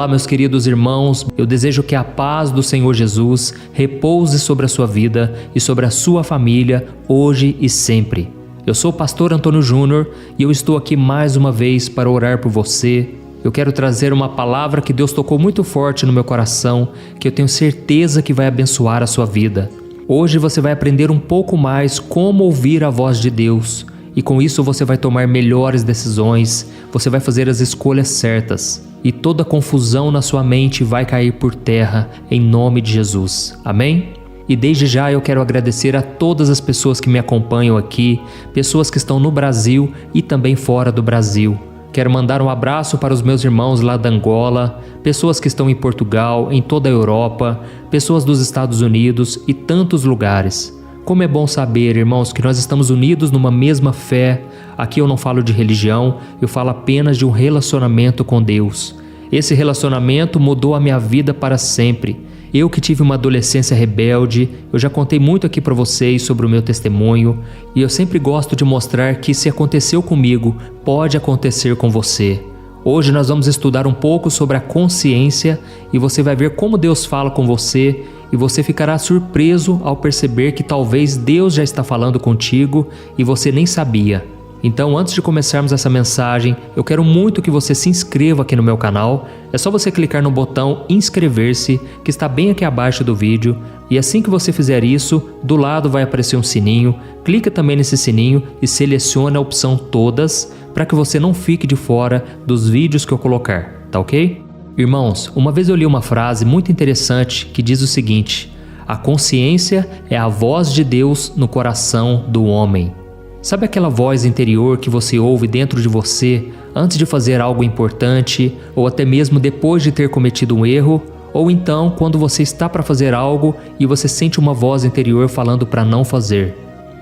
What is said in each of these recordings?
Olá, meus queridos irmãos, eu desejo que a paz do Senhor Jesus repouse sobre a sua vida e sobre a sua família, hoje e sempre. Eu sou o pastor Antônio Júnior e eu estou aqui mais uma vez para orar por você. Eu quero trazer uma palavra que Deus tocou muito forte no meu coração, que eu tenho certeza que vai abençoar a sua vida. Hoje você vai aprender um pouco mais como ouvir a voz de Deus e com isso você vai tomar melhores decisões, você vai fazer as escolhas certas e toda confusão na sua mente vai cair por terra em nome de Jesus. Amém? E desde já eu quero agradecer a todas as pessoas que me acompanham aqui, pessoas que estão no Brasil e também fora do Brasil. Quero mandar um abraço para os meus irmãos lá da Angola, pessoas que estão em Portugal, em toda a Europa, pessoas dos Estados Unidos e tantos lugares. Como é bom saber, irmãos, que nós estamos unidos numa mesma fé. Aqui eu não falo de religião, eu falo apenas de um relacionamento com Deus. Esse relacionamento mudou a minha vida para sempre. Eu que tive uma adolescência rebelde, eu já contei muito aqui para vocês sobre o meu testemunho e eu sempre gosto de mostrar que se aconteceu comigo, pode acontecer com você. Hoje nós vamos estudar um pouco sobre a consciência e você vai ver como Deus fala com você e você ficará surpreso ao perceber que talvez Deus já está falando contigo e você nem sabia. Então, antes de começarmos essa mensagem, eu quero muito que você se inscreva aqui no meu canal. É só você clicar no botão inscrever-se, que está bem aqui abaixo do vídeo. E assim que você fizer isso, do lado vai aparecer um sininho. Clica também nesse sininho e selecione a opção todas, para que você não fique de fora dos vídeos que eu colocar, tá ok? Irmãos, uma vez eu li uma frase muito interessante que diz o seguinte: a consciência é a voz de Deus no coração do homem. Sabe aquela voz interior que você ouve dentro de você antes de fazer algo importante, ou até mesmo depois de ter cometido um erro, ou então quando você está para fazer algo e você sente uma voz interior falando para não fazer?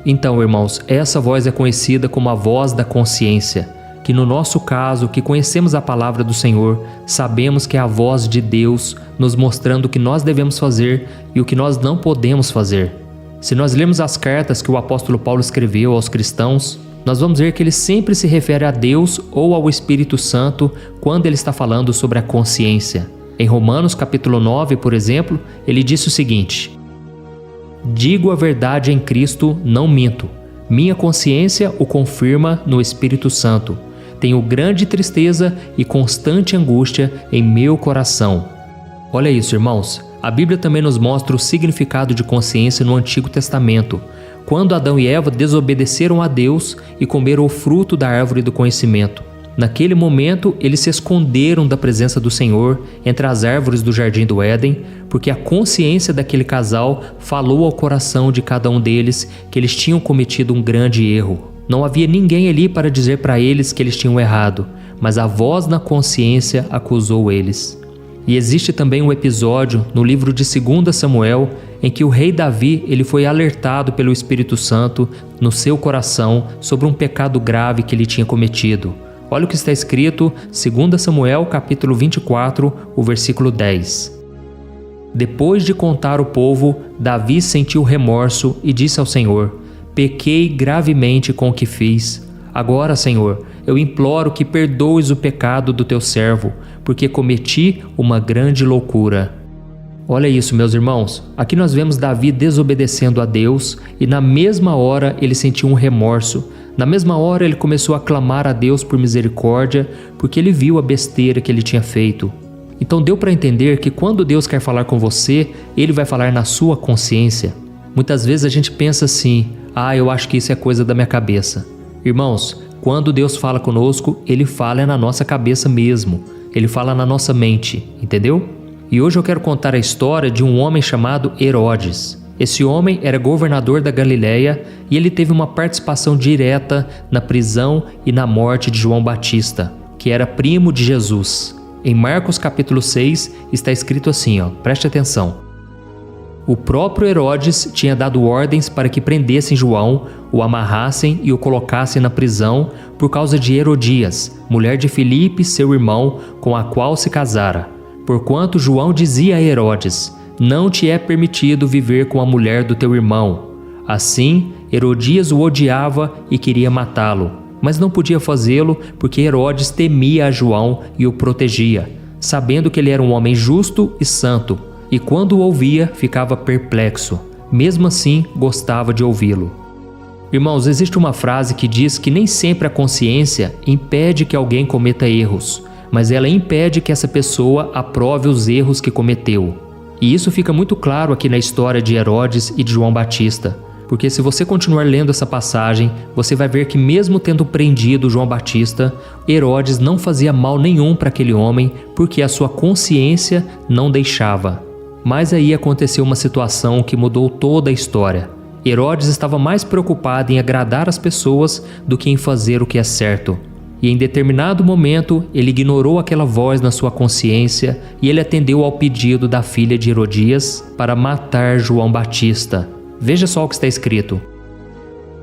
Então, irmãos, essa voz é conhecida como a voz da consciência, que no nosso caso, que conhecemos a palavra do Senhor, sabemos que é a voz de Deus nos mostrando o que nós devemos fazer e o que nós não podemos fazer. Se nós lermos as cartas que o apóstolo Paulo escreveu aos cristãos, nós vamos ver que ele sempre se refere a Deus ou ao Espírito Santo quando ele está falando sobre a consciência. Em Romanos capítulo 9, por exemplo, ele disse o seguinte: digo a verdade em Cristo, não minto. Minha consciência o confirma no Espírito Santo. Tenho grande tristeza e constante angústia em meu coração. Olha isso, irmãos. A Bíblia também nos mostra o significado de consciência no Antigo Testamento, quando Adão e Eva desobedeceram a Deus e comeram o fruto da árvore do conhecimento. Naquele momento, eles se esconderam da presença do Senhor entre as árvores do Jardim do Éden, porque a consciência daquele casal falou ao coração de cada um deles que eles tinham cometido um grande erro. Não havia ninguém ali para dizer para eles que eles tinham errado, mas a voz na consciência acusou eles. E existe também um episódio no livro de 2 Samuel em que o rei Davi ele foi alertado pelo Espírito Santo no seu coração sobre um pecado grave que ele tinha cometido. Olha o que está escrito, 2 Samuel capítulo 24, o versículo 10. Depois de contar o povo, Davi sentiu remorso e disse ao Senhor: pequei gravemente com o que fiz. Agora, Senhor, eu imploro que perdoes o pecado do teu servo, porque cometi uma grande loucura. Olha isso, meus irmãos. Aqui nós vemos Davi desobedecendo a Deus e na mesma hora ele sentiu um remorso. Na mesma hora ele começou a clamar a Deus por misericórdia, porque ele viu a besteira que ele tinha feito. Então deu para entender que quando Deus quer falar com você, Ele vai falar na sua consciência. Muitas vezes a gente pensa assim: eu acho que isso é coisa da minha cabeça. Irmãos, quando Deus fala conosco, Ele fala na nossa cabeça mesmo. Ele fala na nossa mente, entendeu? E hoje eu quero contar a história de um homem chamado Herodes. Esse homem era governador da Galileia e ele teve uma participação direta na prisão e na morte de João Batista, que era primo de Jesus. Em Marcos capítulo 6 está escrito assim, preste atenção. O próprio Herodes tinha dado ordens para que prendessem João, o amarrassem e o colocassem na prisão por causa de Herodias, mulher de Filipe, seu irmão, com a qual se casara. Porquanto João dizia a Herodes: não te é permitido viver com a mulher do teu irmão. Assim, Herodias o odiava e queria matá-lo, mas não podia fazê-lo porque Herodes temia a João e o protegia. sabendo que ele era um homem justo e santo, e quando o ouvia, ficava perplexo. Mesmo assim, gostava de ouvi-lo. Irmãos, existe uma frase que diz que nem sempre a consciência impede que alguém cometa erros, mas ela impede que essa pessoa aprove os erros que cometeu. E isso fica muito claro aqui na história de Herodes e de João Batista, porque se você continuar lendo essa passagem, você vai ver que mesmo tendo prendido João Batista, Herodes não fazia mal nenhum para aquele homem, porque a sua consciência não deixava. Mas aí aconteceu uma situação que mudou toda a história. Herodes estava mais preocupado em agradar as pessoas do que em fazer o que é certo. E em determinado momento, ele ignorou aquela voz na sua consciência e ele atendeu ao pedido da filha de Herodias para matar João Batista. Veja só o que está escrito.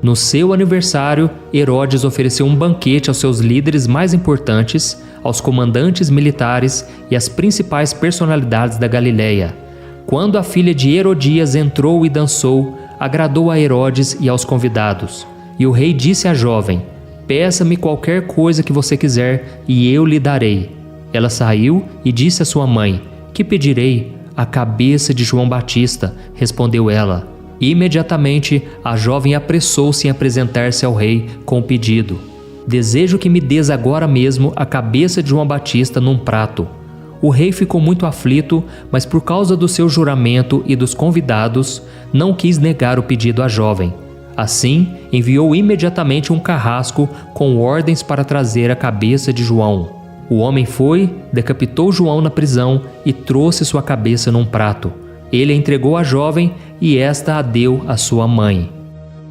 No seu aniversário, Herodes ofereceu um banquete aos seus líderes mais importantes, aos comandantes militares e às principais personalidades da Galileia. Quando a filha de Herodias entrou e dançou, agradou a Herodes e aos convidados. E o rei disse à jovem: "Peça-me qualquer coisa que você quiser e eu lhe darei." Ela saiu e disse à sua mãe: "Que pedirei?" "A cabeça de João Batista", respondeu ela. Imediatamente, a jovem apressou-se em apresentar-se ao rei com o pedido: "Desejo que me des agora mesmo a cabeça de João Batista num prato." O rei ficou muito aflito, mas por causa do seu juramento e dos convidados, não quis negar o pedido à jovem. Assim, enviou imediatamente um carrasco com ordens para trazer a cabeça de João. O homem foi, decapitou João na prisão e trouxe sua cabeça num prato. Ele a entregou à jovem e esta a deu à sua mãe.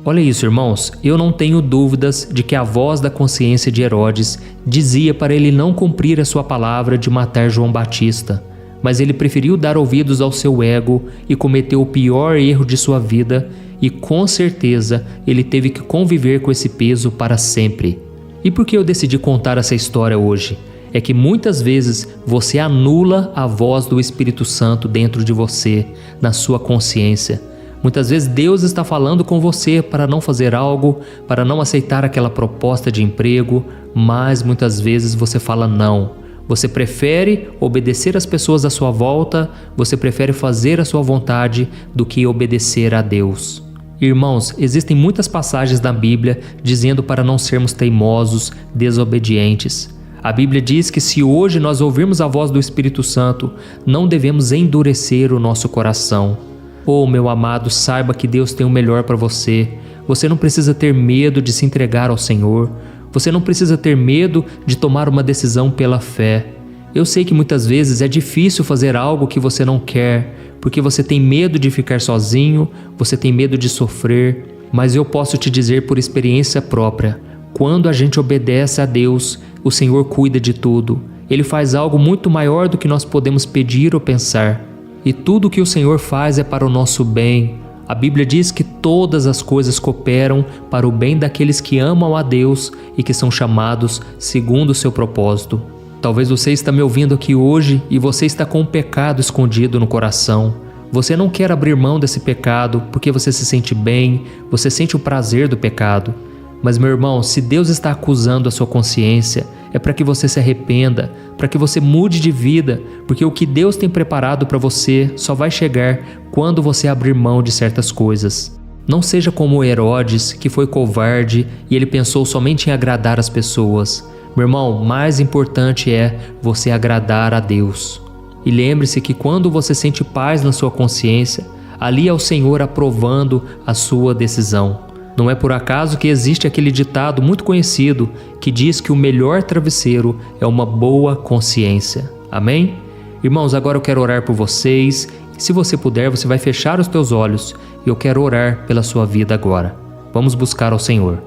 Olha isso, irmãos, eu não tenho dúvidas de que a voz da consciência de Herodes dizia para ele não cumprir a sua palavra de matar João Batista, mas ele preferiu dar ouvidos ao seu ego e cometeu o pior erro de sua vida e com certeza ele teve que conviver com esse peso para sempre. E por que eu decidi contar essa história hoje? É que muitas vezes você anula a voz do Espírito Santo dentro de você, na sua consciência. Muitas vezes Deus está falando com você para não fazer algo, para não aceitar aquela proposta de emprego, mas muitas vezes você fala não. Você prefere obedecer às pessoas à sua volta, você prefere fazer a sua vontade do que obedecer a Deus. Irmãos, existem muitas passagens na Bíblia dizendo para não sermos teimosos, desobedientes. A Bíblia diz que se hoje nós ouvirmos a voz do Espírito Santo, não devemos endurecer o nosso coração. Oh, meu amado, saiba que Deus tem o melhor para você. Você não precisa ter medo de se entregar ao Senhor. Você não precisa ter medo de tomar uma decisão pela fé. Eu sei que muitas vezes é difícil fazer algo que você não quer, porque você tem medo de ficar sozinho, você tem medo de sofrer, mas eu posso te dizer por experiência própria, quando a gente obedece a Deus, o Senhor cuida de tudo. Ele faz algo muito maior do que nós podemos pedir ou pensar. E tudo o que o Senhor faz é para o nosso bem. A Bíblia diz que todas as coisas cooperam para o bem daqueles que amam a Deus e que são chamados segundo o seu propósito. Talvez você está me ouvindo aqui hoje e você está com um pecado escondido no coração. Você não quer abrir mão desse pecado porque você se sente bem, você sente o prazer do pecado. Mas, meu irmão, se Deus está acusando a sua consciência, é para que você se arrependa, para que você mude de vida, porque o que Deus tem preparado para você só vai chegar quando você abrir mão de certas coisas. Não seja como Herodes, que foi covarde e ele pensou somente em agradar as pessoas. Meu irmão, mais importante é você agradar a Deus. E lembre-se que quando você sente paz na sua consciência, ali é o Senhor aprovando a sua decisão. Não é por acaso que existe aquele ditado muito conhecido que diz que o melhor travesseiro é uma boa consciência. Amém? Irmãos, agora eu quero orar por vocês. Se você puder, você vai fechar os teus olhos e eu quero orar pela sua vida agora. Vamos buscar ao Senhor.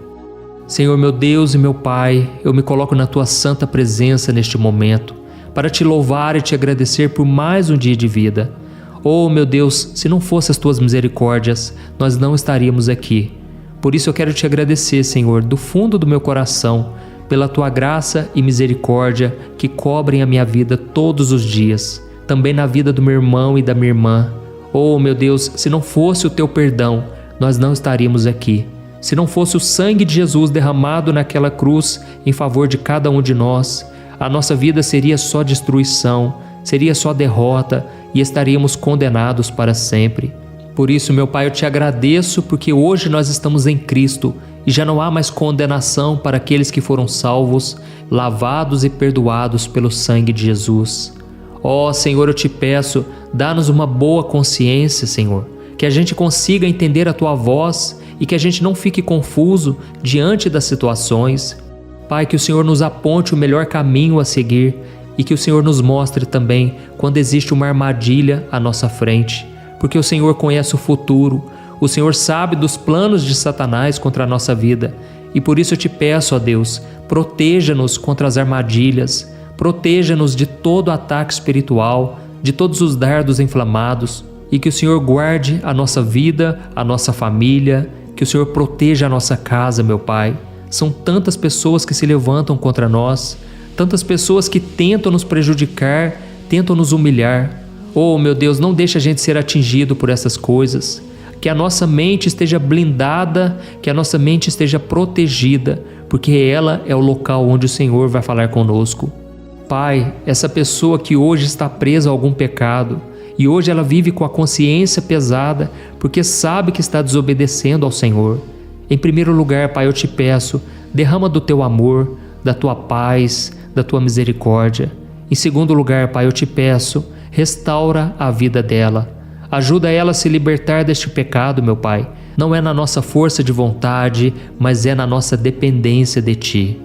Senhor, meu Deus e meu Pai, eu me coloco na tua santa presença neste momento para te louvar e te agradecer por mais um dia de vida. Oh, meu Deus, se não fossem as tuas misericórdias, nós não estaríamos aqui. Por isso eu quero te agradecer, Senhor, do fundo do meu coração, pela tua graça e misericórdia que cobrem a minha vida todos os dias, também na vida do meu irmão e da minha irmã. Oh, meu Deus, se não fosse o teu perdão, nós não estaríamos aqui. Se não fosse o sangue de Jesus derramado naquela cruz em favor de cada um de nós, a nossa vida seria só destruição, seria só derrota e estaríamos condenados para sempre. Por isso, meu Pai, eu te agradeço porque hoje nós estamos em Cristo e já não há mais condenação para aqueles que foram salvos, lavados e perdoados pelo sangue de Jesus. Ó Senhor, eu te peço, dá-nos uma boa consciência, Senhor, que a gente consiga entender a Tua voz e que a gente não fique confuso diante das situações. Pai, que o Senhor nos aponte o melhor caminho a seguir e que o Senhor nos mostre também quando existe uma armadilha à nossa frente, porque o Senhor conhece o futuro, o Senhor sabe dos planos de Satanás contra a nossa vida e por isso eu te peço, ó Deus, proteja-nos contra as armadilhas, proteja-nos de todo ataque espiritual, de todos os dardos inflamados e que o Senhor guarde a nossa vida, a nossa família, que o Senhor proteja a nossa casa, meu Pai. São tantas pessoas que se levantam contra nós, tantas pessoas que tentam nos prejudicar, tentam nos humilhar. Oh, meu Deus, não deixa a gente ser atingido por essas coisas. Que a nossa mente esteja blindada, que a nossa mente esteja protegida, porque ela é o local onde o Senhor vai falar conosco. Pai, essa pessoa que hoje está presa a algum pecado e hoje ela vive com a consciência pesada porque sabe que está desobedecendo ao Senhor. Em primeiro lugar, Pai, eu te peço, derrama do teu amor, da tua paz, da tua misericórdia. Em segundo lugar, Pai, eu te peço, restaura a vida dela. Ajuda ela a se libertar deste pecado, meu Pai. Não é na nossa força de vontade, mas é na nossa dependência de Ti.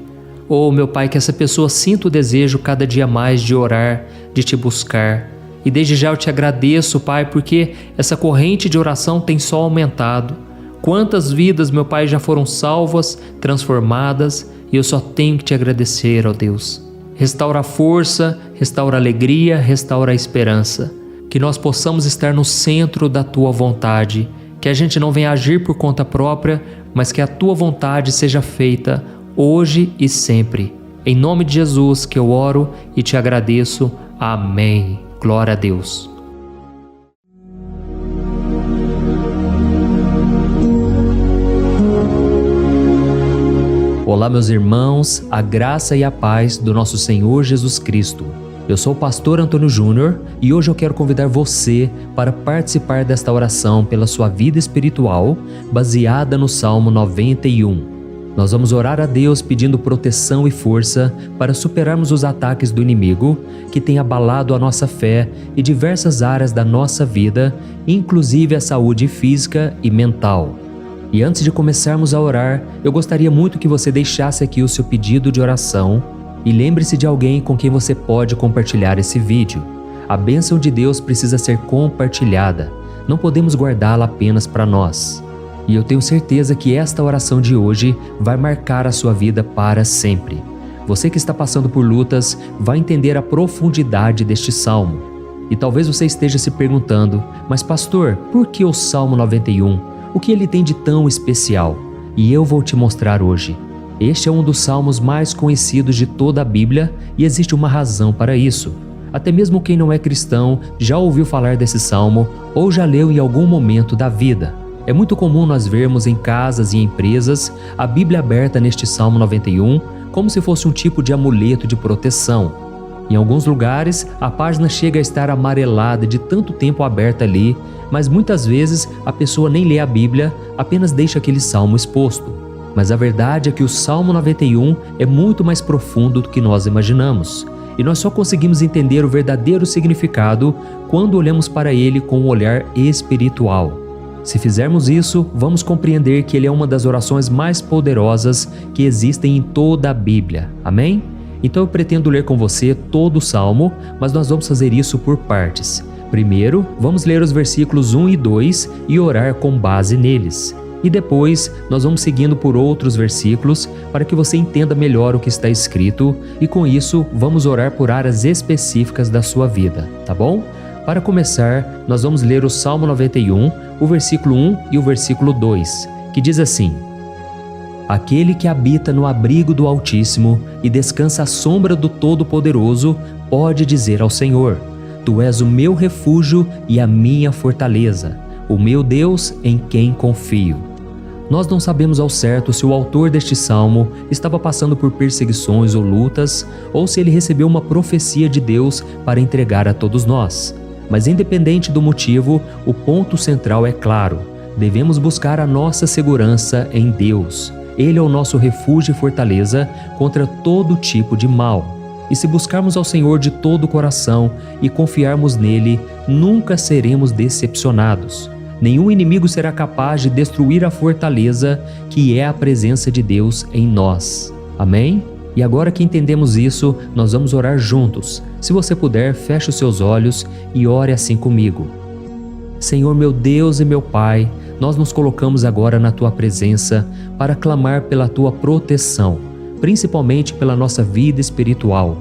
Oh, meu Pai, que essa pessoa sinta o desejo cada dia mais de orar, de Te buscar. E desde já eu te agradeço, Pai, porque essa corrente de oração tem só aumentado. Quantas vidas, meu Pai, já foram salvas, transformadas, e eu só tenho que te agradecer, ó Deus. Restaura a força, restaura a alegria, restaura a esperança. Que nós possamos estar no centro da Tua vontade, que a gente não venha agir por conta própria, mas que a Tua vontade seja feita hoje e sempre. Em nome de Jesus que eu oro e te agradeço. Amém. Glória a Deus. Olá, meus irmãos, a graça e a paz do nosso Senhor Jesus Cristo. Eu sou o pastor Antônio Júnior e hoje eu quero convidar você para participar desta oração pela sua vida espiritual, baseada no Salmo 91. Nós vamos orar a Deus pedindo proteção e força para superarmos os ataques do inimigo que tem abalado a nossa fé e diversas áreas da nossa vida, inclusive a saúde física e mental. E antes de começarmos a orar, eu gostaria muito que você deixasse aqui o seu pedido de oração e lembre-se de alguém com quem você pode compartilhar esse vídeo. A bênção de Deus precisa ser compartilhada, não podemos guardá-la apenas para nós. E eu tenho certeza que esta oração de hoje vai marcar a sua vida para sempre. Você que está passando por lutas vai entender a profundidade deste salmo. E talvez você esteja se perguntando, mas pastor, por que o Salmo 91? O que ele tem de tão especial? E eu vou te mostrar hoje. Este é um dos salmos mais conhecidos de toda a Bíblia e existe uma razão para isso. Até mesmo quem não é cristão já ouviu falar desse salmo ou já leu em algum momento da vida. É muito comum nós vermos em casas e empresas a Bíblia aberta neste Salmo 91 como se fosse um tipo de amuleto de proteção. Em alguns lugares, a página chega a estar amarelada de tanto tempo aberta ali, mas muitas vezes a pessoa nem lê a Bíblia, apenas deixa aquele salmo exposto. Mas a verdade é que o Salmo 91 é muito mais profundo do que nós imaginamos. E nós só conseguimos entender o verdadeiro significado quando olhamos para ele com um olhar espiritual. Se fizermos isso, vamos compreender que ele é uma das orações mais poderosas que existem em toda a Bíblia. Amém? Então eu pretendo ler com você todo o Salmo, mas nós vamos fazer isso por partes. Primeiro, vamos ler os versículos 1 e 2 e orar com base neles. E depois, nós vamos seguindo por outros versículos para que você entenda melhor o que está escrito e com isso, vamos orar por áreas específicas da sua vida, tá bom? Para começar, nós vamos ler o Salmo 91, o versículo 1 e o versículo 2, que diz assim: Aquele que habita no abrigo do Altíssimo e descansa à sombra do Todo-Poderoso pode dizer ao Senhor: Tu és o meu refúgio e a minha fortaleza, o meu Deus em quem confio. Nós não sabemos ao certo se o autor deste salmo estava passando por perseguições ou lutas, ou se ele recebeu uma profecia de Deus para entregar a todos nós. Mas independente do motivo, o ponto central é claro: devemos buscar a nossa segurança em Deus. Ele é o nosso refúgio e fortaleza contra todo tipo de mal. E se buscarmos ao Senhor de todo o coração e confiarmos nele, nunca seremos decepcionados. Nenhum inimigo será capaz de destruir a fortaleza que é a presença de Deus em nós. Amém? E agora que entendemos isso, nós vamos orar juntos. Se você puder, feche os seus olhos e ore assim comigo. Senhor meu Deus e meu Pai, nós nos colocamos agora na Tua presença para clamar pela Tua proteção, principalmente pela nossa vida espiritual.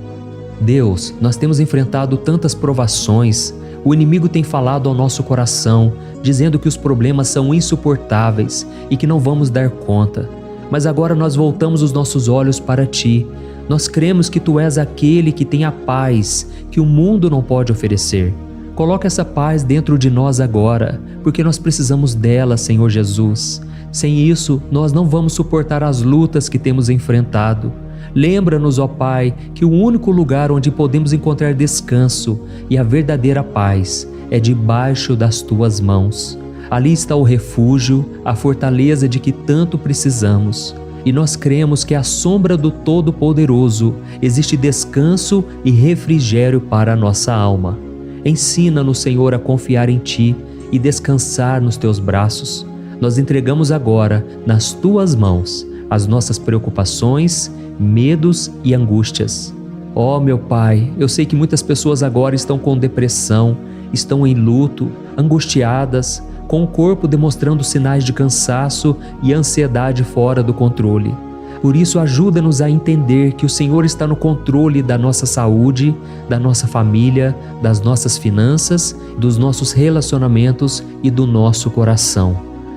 Deus, nós temos enfrentado tantas provações, o inimigo tem falado ao nosso coração, dizendo que os problemas são insuportáveis e que não vamos dar conta. Mas agora nós voltamos os nossos olhos para Ti. Nós cremos que Tu és aquele que tem a paz que o mundo não pode oferecer. Coloca essa paz dentro de nós agora, porque nós precisamos dela, Senhor Jesus. Sem isso, nós não vamos suportar as lutas que temos enfrentado. Lembra-nos, ó Pai, que o único lugar onde podemos encontrar descanso e a verdadeira paz é debaixo das Tuas mãos. Ali está o refúgio, a fortaleza de que tanto precisamos. E nós cremos que à sombra do Todo-Poderoso existe descanso e refrigério para a nossa alma. Ensina-nos, Senhor, a confiar em Ti e descansar nos Teus braços. Nós entregamos agora nas Tuas mãos as nossas preocupações, medos e angústias. Ó meu Pai, eu sei que muitas pessoas agora estão com depressão, estão em luto, angustiadas, com o corpo demonstrando sinais de cansaço e ansiedade fora do controle. Por isso, ajuda-nos a entender que o Senhor está no controle da nossa saúde, da nossa família, das nossas finanças, dos nossos relacionamentos e do nosso coração.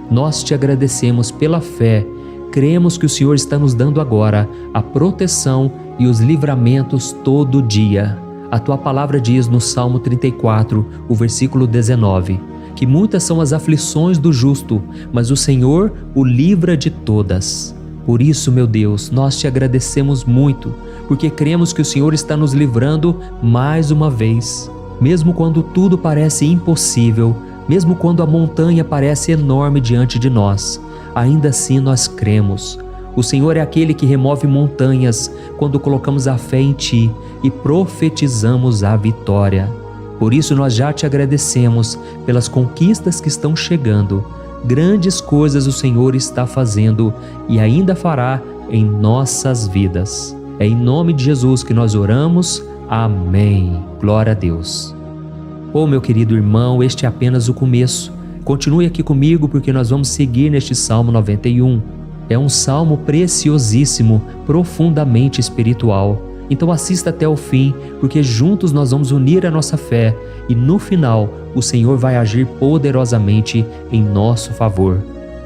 Nós Te agradecemos pela fé. Cremos que o Senhor está nos dando agora a proteção e os livramentos todo dia. A Tua palavra diz no Salmo 34, o versículo 19, que muitas são as aflições do justo, mas o Senhor o livra de todas. Por isso, meu Deus, nós Te agradecemos muito, porque cremos que o Senhor está nos livrando mais uma vez. Mesmo quando tudo parece impossível, mesmo quando a montanha parece enorme diante de nós, ainda assim nós cremos. O Senhor é aquele que remove montanhas quando colocamos a fé em Ti e profetizamos a vitória. Por isso nós já Te agradecemos pelas conquistas que estão chegando. Grandes coisas o Senhor está fazendo e ainda fará em nossas vidas. É em nome de Jesus que nós oramos. Amém. Glória a Deus. Oh, meu querido irmão, este é apenas o começo. Continue aqui comigo porque nós vamos seguir neste Salmo 91. É um salmo preciosíssimo, profundamente espiritual. Então assista até o fim, porque juntos nós vamos unir a nossa fé e no final o Senhor vai agir poderosamente em nosso favor.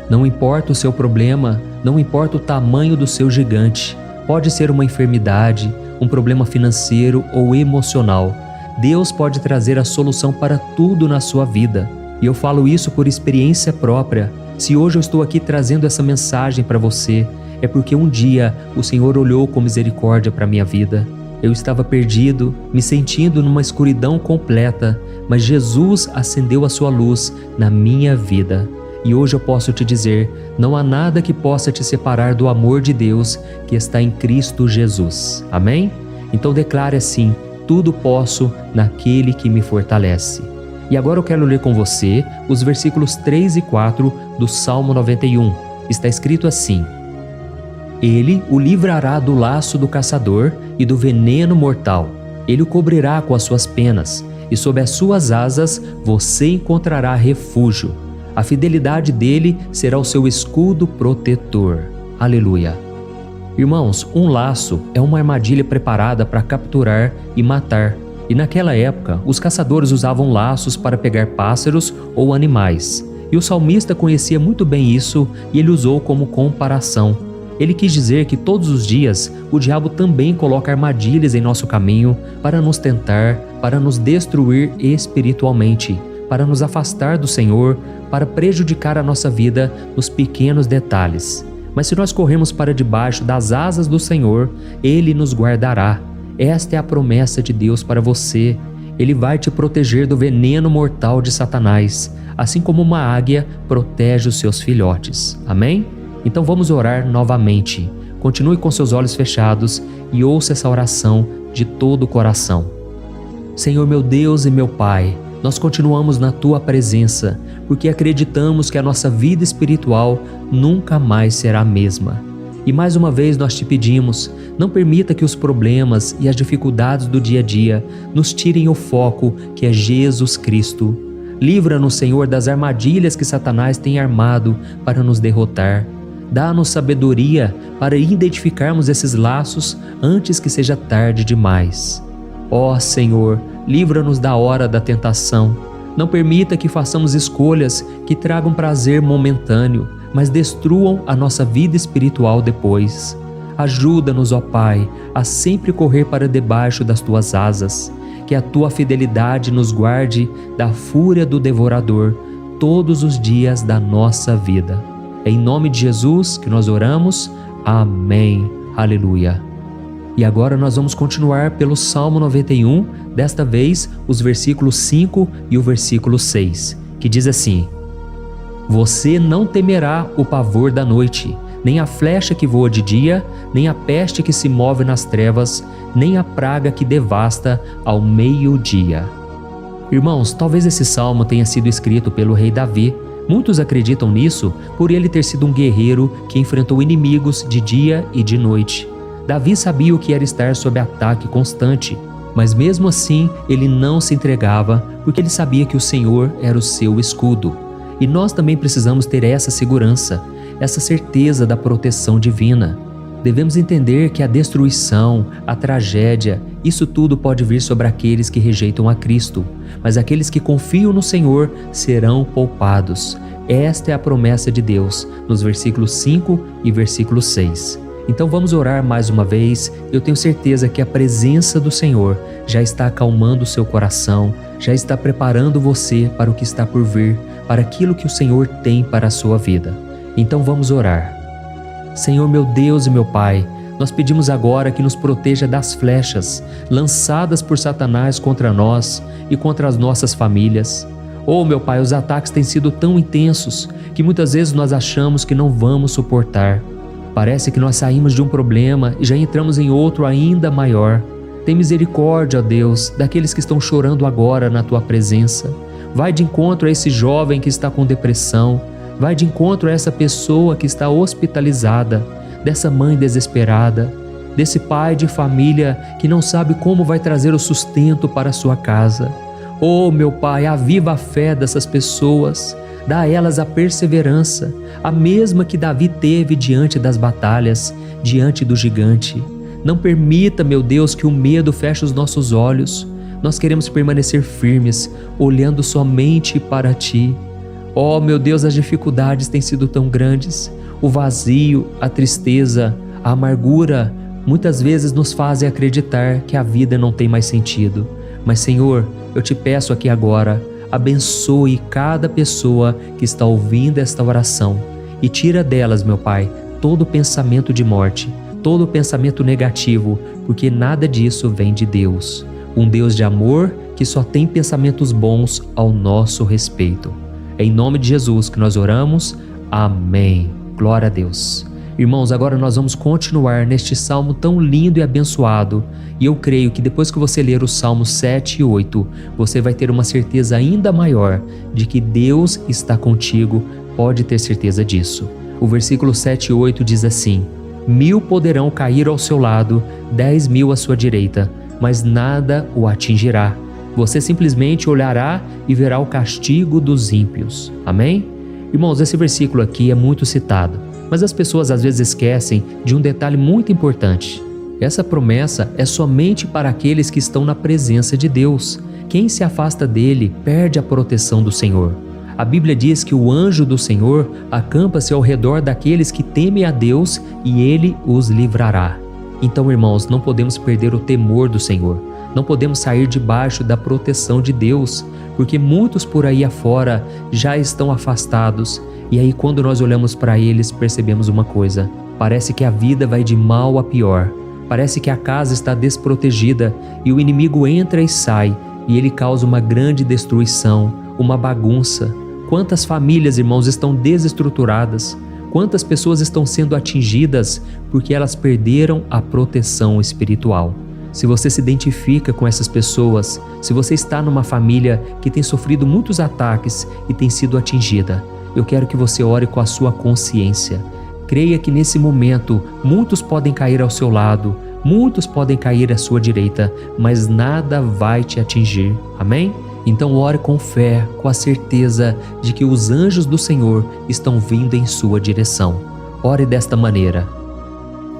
Não importa o seu problema, não importa o tamanho do seu gigante. Pode ser uma enfermidade, um problema financeiro ou emocional. Deus pode trazer a solução para tudo na sua vida. E eu falo isso por experiência própria. Se hoje eu estou aqui trazendo essa mensagem para você, é porque um dia o Senhor olhou com misericórdia para a minha vida. Eu estava perdido, me sentindo numa escuridão completa, mas Jesus acendeu a sua luz na minha vida. E hoje eu posso te dizer, não há nada que possa te separar do amor de Deus que está em Cristo Jesus. Amém? Então declare assim: tudo posso naquele que me fortalece. E agora eu quero ler com você os versículos 3 e 4 do Salmo 91. Está escrito assim: Ele o livrará do laço do caçador e do veneno mortal. Ele o cobrirá com as suas penas, e sob as suas asas você encontrará refúgio. A fidelidade dele será o seu escudo protetor. Aleluia. Irmãos, um laço é uma armadilha preparada para capturar e matar. E naquela época, os caçadores usavam laços para pegar pássaros ou animais. E o salmista conhecia muito bem isso e ele usou como comparação. Ele quis dizer que todos os dias o diabo também coloca armadilhas em nosso caminho para nos tentar, para nos destruir espiritualmente, para nos afastar do Senhor, para prejudicar a nossa vida nos pequenos detalhes. Mas se nós corrermos para debaixo das asas do Senhor, Ele nos guardará. Esta é a promessa de Deus para você. Ele vai te proteger do veneno mortal de Satanás, assim como uma águia protege os seus filhotes. Amém? Então vamos orar novamente. Continue com seus olhos fechados e ouça essa oração de todo o coração. Senhor meu Deus e meu Pai, nós continuamos na Tua presença, porque acreditamos que a nossa vida espiritual nunca mais será a mesma. E mais uma vez nós te pedimos, não permita que os problemas e as dificuldades do dia a dia nos tirem o foco que é Jesus Cristo. Livra-nos, Senhor, das armadilhas que Satanás tem armado para nos derrotar. Dá-nos sabedoria para identificarmos esses laços antes que seja tarde demais. Ó Senhor, livra-nos da hora da tentação. Não permita que façamos escolhas que tragam prazer momentâneo, mas destruam a nossa vida espiritual depois. Ajuda-nos, ó Pai, a sempre correr para debaixo das Tuas asas. Que a Tua fidelidade nos guarde da fúria do devorador todos os dias da nossa vida. É em nome de Jesus que nós oramos. Amém. Aleluia. E agora nós vamos continuar pelo Salmo 91, desta vez os versículos 5 e o versículo 6, que diz assim: Você não temerá o pavor da noite, nem a flecha que voa de dia, nem a peste que se move nas trevas, nem a praga que devasta ao meio-dia. Irmãos, talvez esse salmo tenha sido escrito pelo rei Davi. Muitos acreditam nisso por ele ter sido um guerreiro que enfrentou inimigos de dia e de noite. Davi sabia o que era estar sob ataque constante, mas mesmo assim ele não se entregava porque ele sabia que o Senhor era o seu escudo. E nós também precisamos ter essa segurança, essa certeza da proteção divina. Devemos entender que a destruição, a tragédia, isso tudo pode vir sobre aqueles que rejeitam a Cristo, mas aqueles que confiam no Senhor serão poupados. Esta é a promessa de Deus, nos versículos 5 e versículo 6. Então vamos orar mais uma vez. Eu tenho certeza que a presença do Senhor já está acalmando o seu coração, já está preparando você para o que está por vir, para aquilo que o Senhor tem para a sua vida. Então vamos orar. Senhor meu Deus e meu Pai, nós pedimos agora que nos proteja das flechas lançadas por Satanás contra nós e contra as nossas famílias. Oh meu Pai, os ataques têm sido tão intensos que muitas vezes nós achamos que não vamos suportar. Parece que nós saímos de um problema e já entramos em outro ainda maior. Tem misericórdia, ó Deus, daqueles que estão chorando agora na Tua presença. Vai de encontro a esse jovem que está com depressão. Vai de encontro a essa pessoa que está hospitalizada, dessa mãe desesperada, desse pai de família que não sabe como vai trazer o sustento para a sua casa. Oh, meu Pai, aviva a fé dessas pessoas. Dá a elas a perseverança, a mesma que Davi teve diante das batalhas, diante do gigante. Não permita, meu Deus, que o medo feche os nossos olhos. Nós queremos permanecer firmes, olhando somente para Ti. Oh, meu Deus, as dificuldades têm sido tão grandes. O vazio, a tristeza, a amargura, muitas vezes nos fazem acreditar que a vida não tem mais sentido. Mas, Senhor, eu Te peço aqui agora, abençoe cada pessoa que está ouvindo esta oração e tira delas, meu Pai, todo pensamento de morte, todo pensamento negativo, porque nada disso vem de Deus. Um Deus de amor que só tem pensamentos bons ao nosso respeito. É em nome de Jesus que nós oramos. Amém. Glória a Deus. Irmãos, agora nós vamos continuar neste salmo tão lindo e abençoado. E eu creio que depois que você ler os salmos 7 e 8, você vai ter uma certeza ainda maior de que Deus está contigo. Pode ter certeza disso. O versículo 7 e 8 diz assim: 1000 poderão cair ao seu lado, 10.000 à sua direita, mas nada o atingirá. Você simplesmente olhará e verá o castigo dos ímpios. Amém? Irmãos, esse versículo aqui é muito citado, mas as pessoas às vezes esquecem de um detalhe muito importante. Essa promessa é somente para aqueles que estão na presença de Deus. Quem se afasta dele perde a proteção do Senhor. A Bíblia diz que o anjo do Senhor acampa-se ao redor daqueles que temem a Deus e ele os livrará. Então, irmãos, não podemos perder o temor do Senhor. Não podemos sair debaixo da proteção de Deus, porque muitos por aí afora já estão afastados. E aí, quando nós olhamos para eles, percebemos uma coisa: parece que a vida vai de mal a pior. Parece que a casa está desprotegida e o inimigo entra e sai, e ele causa uma grande destruição, uma bagunça. Quantas famílias, irmãos, estão desestruturadas? Quantas pessoas estão sendo atingidas porque elas perderam a proteção espiritual? Se você se identifica com essas pessoas, se você está numa família que tem sofrido muitos ataques e tem sido atingida, eu quero que você ore com a sua consciência. Creia que nesse momento muitos podem cair ao seu lado, muitos podem cair à sua direita, mas nada vai te atingir. Amém? Então ore com fé, com a certeza de que os anjos do Senhor estão vindo em sua direção. Ore desta maneira: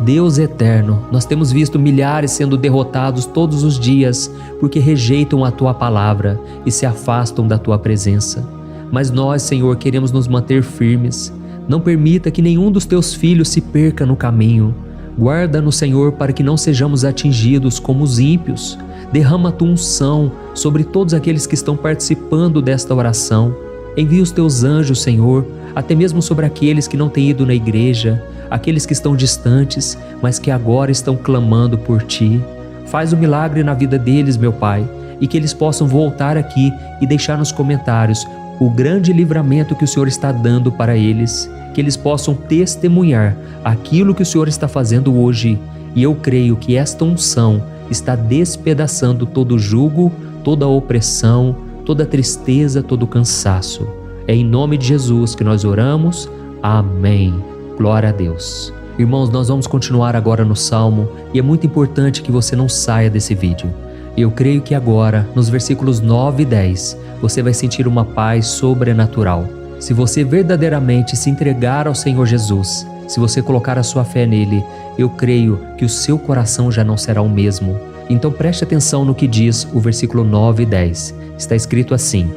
Deus eterno, nós temos visto milhares sendo derrotados todos os dias porque rejeitam a Tua palavra e se afastam da Tua presença. Mas nós, Senhor, queremos nos manter firmes. Não permita que nenhum dos Teus filhos se perca no caminho. Guarda-nos, Senhor, para que não sejamos atingidos como os ímpios. Derrama a Tua unção sobre todos aqueles que estão participando desta oração. Envia os Teus anjos, Senhor, até mesmo sobre aqueles que não têm ido na igreja, aqueles que estão distantes, mas que agora estão clamando por Ti. Faz um milagre na vida deles, meu Pai, e que eles possam voltar aqui e deixar nos comentários o grande livramento que o Senhor está dando para eles, que eles possam testemunhar aquilo que o Senhor está fazendo hoje. E eu creio que esta unção está despedaçando todo jugo, toda opressão, toda tristeza, todo cansaço. É em nome de Jesus que nós oramos. Amém. Glória a Deus. Irmãos, nós vamos continuar agora no Salmo e é muito importante que você não saia desse vídeo. Eu creio que agora, nos versículos 9 e 10, você vai sentir uma paz sobrenatural. Se você verdadeiramente se entregar ao Senhor Jesus, se você colocar a sua fé nele, eu creio que o seu coração já não será o mesmo. Então preste atenção no que diz o versículo 9 e 10. Está escrito assim: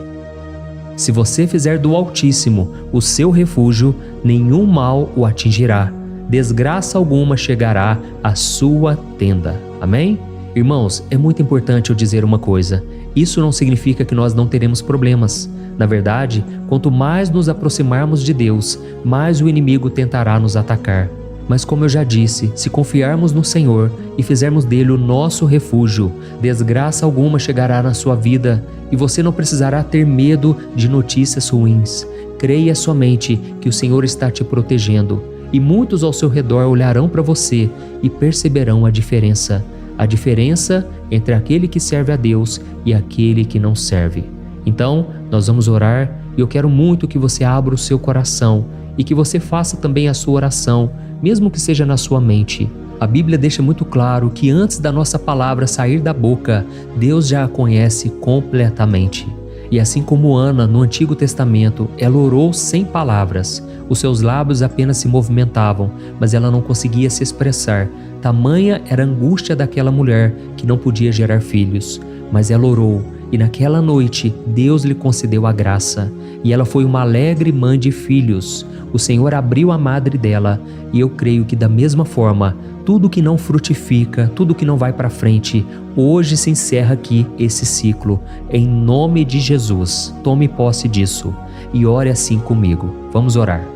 Se você fizer do Altíssimo o seu refúgio, nenhum mal o atingirá, desgraça alguma chegará à sua tenda. Amém? Irmãos, é muito importante eu dizer uma coisa: isso não significa que nós não teremos problemas. Na verdade, quanto mais nos aproximarmos de Deus, mais o inimigo tentará nos atacar. Mas como eu já disse, se confiarmos no Senhor e fizermos dele o nosso refúgio, desgraça alguma chegará na sua vida e você não precisará ter medo de notícias ruins. Creia somente que o Senhor está te protegendo e muitos ao seu redor olharão para você e perceberão a diferença entre aquele que serve a Deus e aquele que não serve. Então, nós vamos orar e eu quero muito que você abra o seu coração e que você faça também a sua oração, mesmo que seja na sua mente. A Bíblia deixa muito claro que antes da nossa palavra sair da boca, Deus já a conhece completamente. E assim como Ana, no Antigo Testamento, ela orou sem palavras. Os seus lábios apenas se movimentavam, mas ela não conseguia se expressar. Tamanha era a angústia daquela mulher que não podia gerar filhos. Mas ela orou, e naquela noite Deus lhe concedeu a graça. E ela foi uma alegre mãe de filhos. O Senhor abriu a madre dela, e eu creio que da mesma forma, tudo que não frutifica, tudo que não vai para frente, hoje se encerra aqui esse ciclo. Em nome de Jesus, tome posse disso e ore assim comigo. Vamos orar.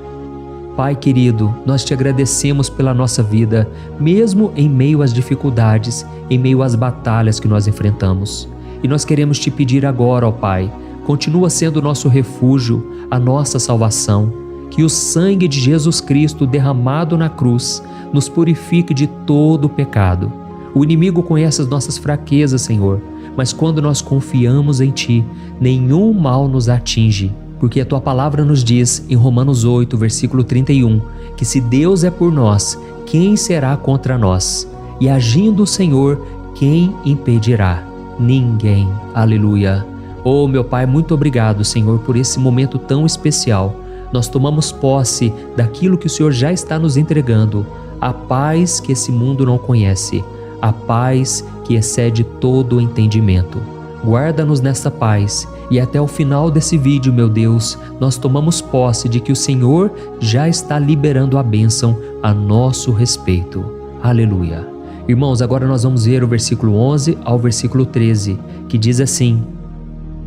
Pai querido, nós te agradecemos pela nossa vida, mesmo em meio às dificuldades, em meio às batalhas que nós enfrentamos. E nós queremos te pedir agora, ó Pai, continua sendo o nosso refúgio, a nossa salvação. Que o sangue de Jesus Cristo derramado na cruz nos purifique de todo o pecado. O inimigo conhece as nossas fraquezas, Senhor, mas quando nós confiamos em Ti, nenhum mal nos atinge, porque a Tua palavra nos diz em Romanos 8, versículo 31, que se Deus é por nós, quem será contra nós? E agindo o Senhor, quem impedirá? Ninguém. Aleluia. Oh, meu Pai, muito obrigado, Senhor, por esse momento tão especial. Nós tomamos posse daquilo que o Senhor já está nos entregando, a paz que esse mundo não conhece, a paz que excede todo o entendimento. Guarda-nos nessa paz e até o final desse vídeo, meu Deus, nós tomamos posse de que o Senhor já está liberando a bênção a nosso respeito. Aleluia. Irmãos, agora nós vamos ver o versículo 11 ao versículo 13, que diz assim: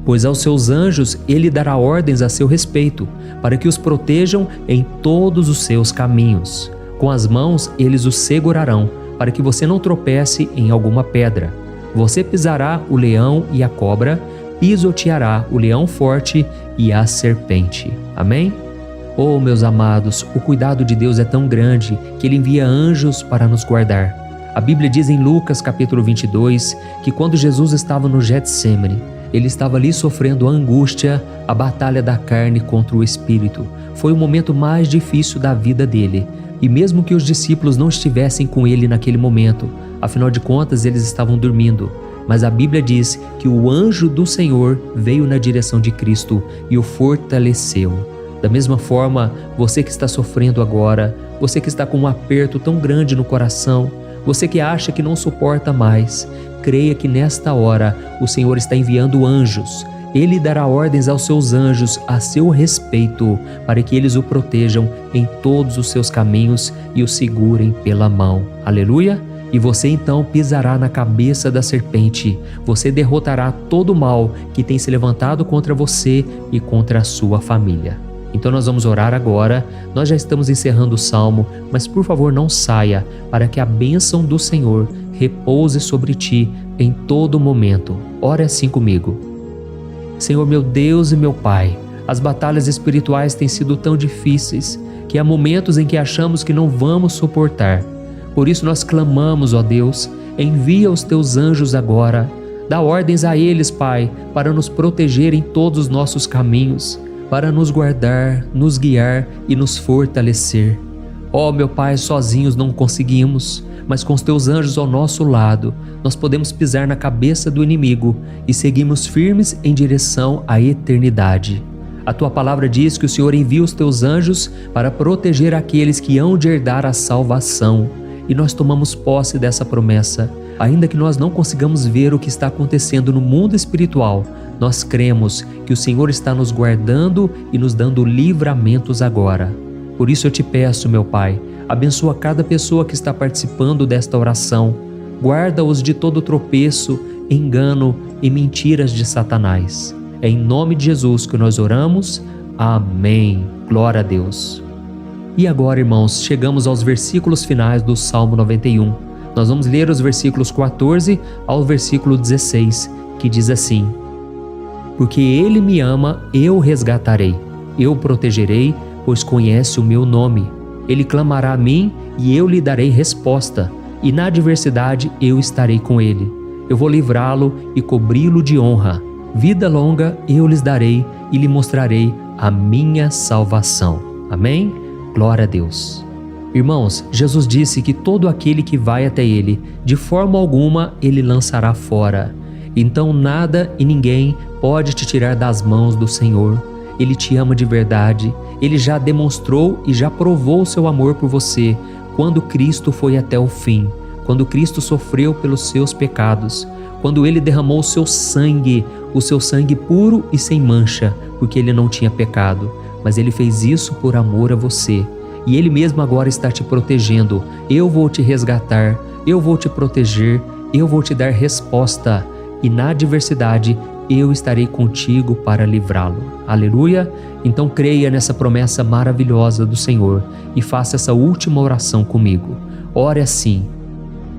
Pois aos seus anjos ele dará ordens a seu respeito, para que os protejam em todos os seus caminhos. Com as mãos eles os segurarão, para que você não tropece em alguma pedra. Você pisará o leão e a cobra, pisoteará o leão forte e a serpente. Amém? Oh, meus amados, o cuidado de Deus é tão grande que Ele envia anjos para nos guardar. A Bíblia diz em Lucas capítulo 22 que quando Jesus estava no Getsêmani, Ele estava ali sofrendo a angústia, a batalha da carne contra o Espírito. Foi o momento mais difícil da vida dele. E mesmo que os discípulos não estivessem com ele naquele momento, afinal de contas eles estavam dormindo, mas a Bíblia diz que o anjo do Senhor veio na direção de Cristo e o fortaleceu. Da mesma forma, você que está sofrendo agora, você que está com um aperto tão grande no coração, você que acha que não suporta mais, creia que nesta hora o Senhor está enviando anjos. Ele dará ordens aos seus anjos a seu respeito, para que eles o protejam em todos os seus caminhos e o segurem pela mão. Aleluia! E você então pisará na cabeça da serpente. Você derrotará todo o mal que tem se levantado contra você e contra a sua família. Então nós vamos orar agora. Nós já estamos encerrando o salmo, mas por favor não saia, para que a bênção do Senhor repouse sobre ti em todo momento. Ore assim comigo. Senhor meu Deus e meu Pai, as batalhas espirituais têm sido tão difíceis que há momentos em que achamos que não vamos suportar. Por isso nós clamamos, ó Deus, envia os teus anjos agora. Dá ordens a eles, Pai, para nos proteger em todos os nossos caminhos, para nos guardar, nos guiar e nos fortalecer. Ó meu Pai, sozinhos não conseguimos, mas com os teus anjos ao nosso lado, nós podemos pisar na cabeça do inimigo e seguimos firmes em direção à eternidade. A tua palavra diz que o Senhor envia os teus anjos para proteger aqueles que hão de herdar a salvação. E nós tomamos posse dessa promessa. Ainda que nós não consigamos ver o que está acontecendo no mundo espiritual, nós cremos que o Senhor está nos guardando e nos dando livramentos agora. Por isso eu te peço, meu Pai, abençoa cada pessoa que está participando desta oração. Guarda-os de todo tropeço, engano e mentiras de Satanás. É em nome de Jesus que nós oramos. Amém. Glória a Deus. E agora, irmãos, chegamos aos versículos finais do Salmo 91. Nós vamos ler os versículos 14 ao versículo 16, que diz assim: Porque Ele me ama, eu o resgatarei. Eu o protegerei, pois conhece o meu nome. Ele clamará a mim e eu lhe darei resposta, e na adversidade eu estarei com ele. Eu vou livrá-lo e cobri-lo de honra. Vida longa eu lhes darei e lhe mostrarei a minha salvação. Amém? Glória a Deus. Irmãos, Jesus disse que todo aquele que vai até ele, de forma alguma ele lançará fora. Então nada e ninguém pode te tirar das mãos do Senhor. Ele te ama de verdade. Ele já demonstrou e já provou o seu amor por você quando Cristo foi até o fim, quando Cristo sofreu pelos seus pecados, quando Ele derramou o seu sangue puro e sem mancha, porque Ele não tinha pecado, mas Ele fez isso por amor a você. E Ele mesmo agora está te protegendo. Eu vou te resgatar, eu vou te proteger, eu vou te dar resposta, e na adversidade eu estarei contigo para livrá-lo. Aleluia! Então creia nessa promessa maravilhosa do Senhor e faça essa última oração comigo. Ore assim: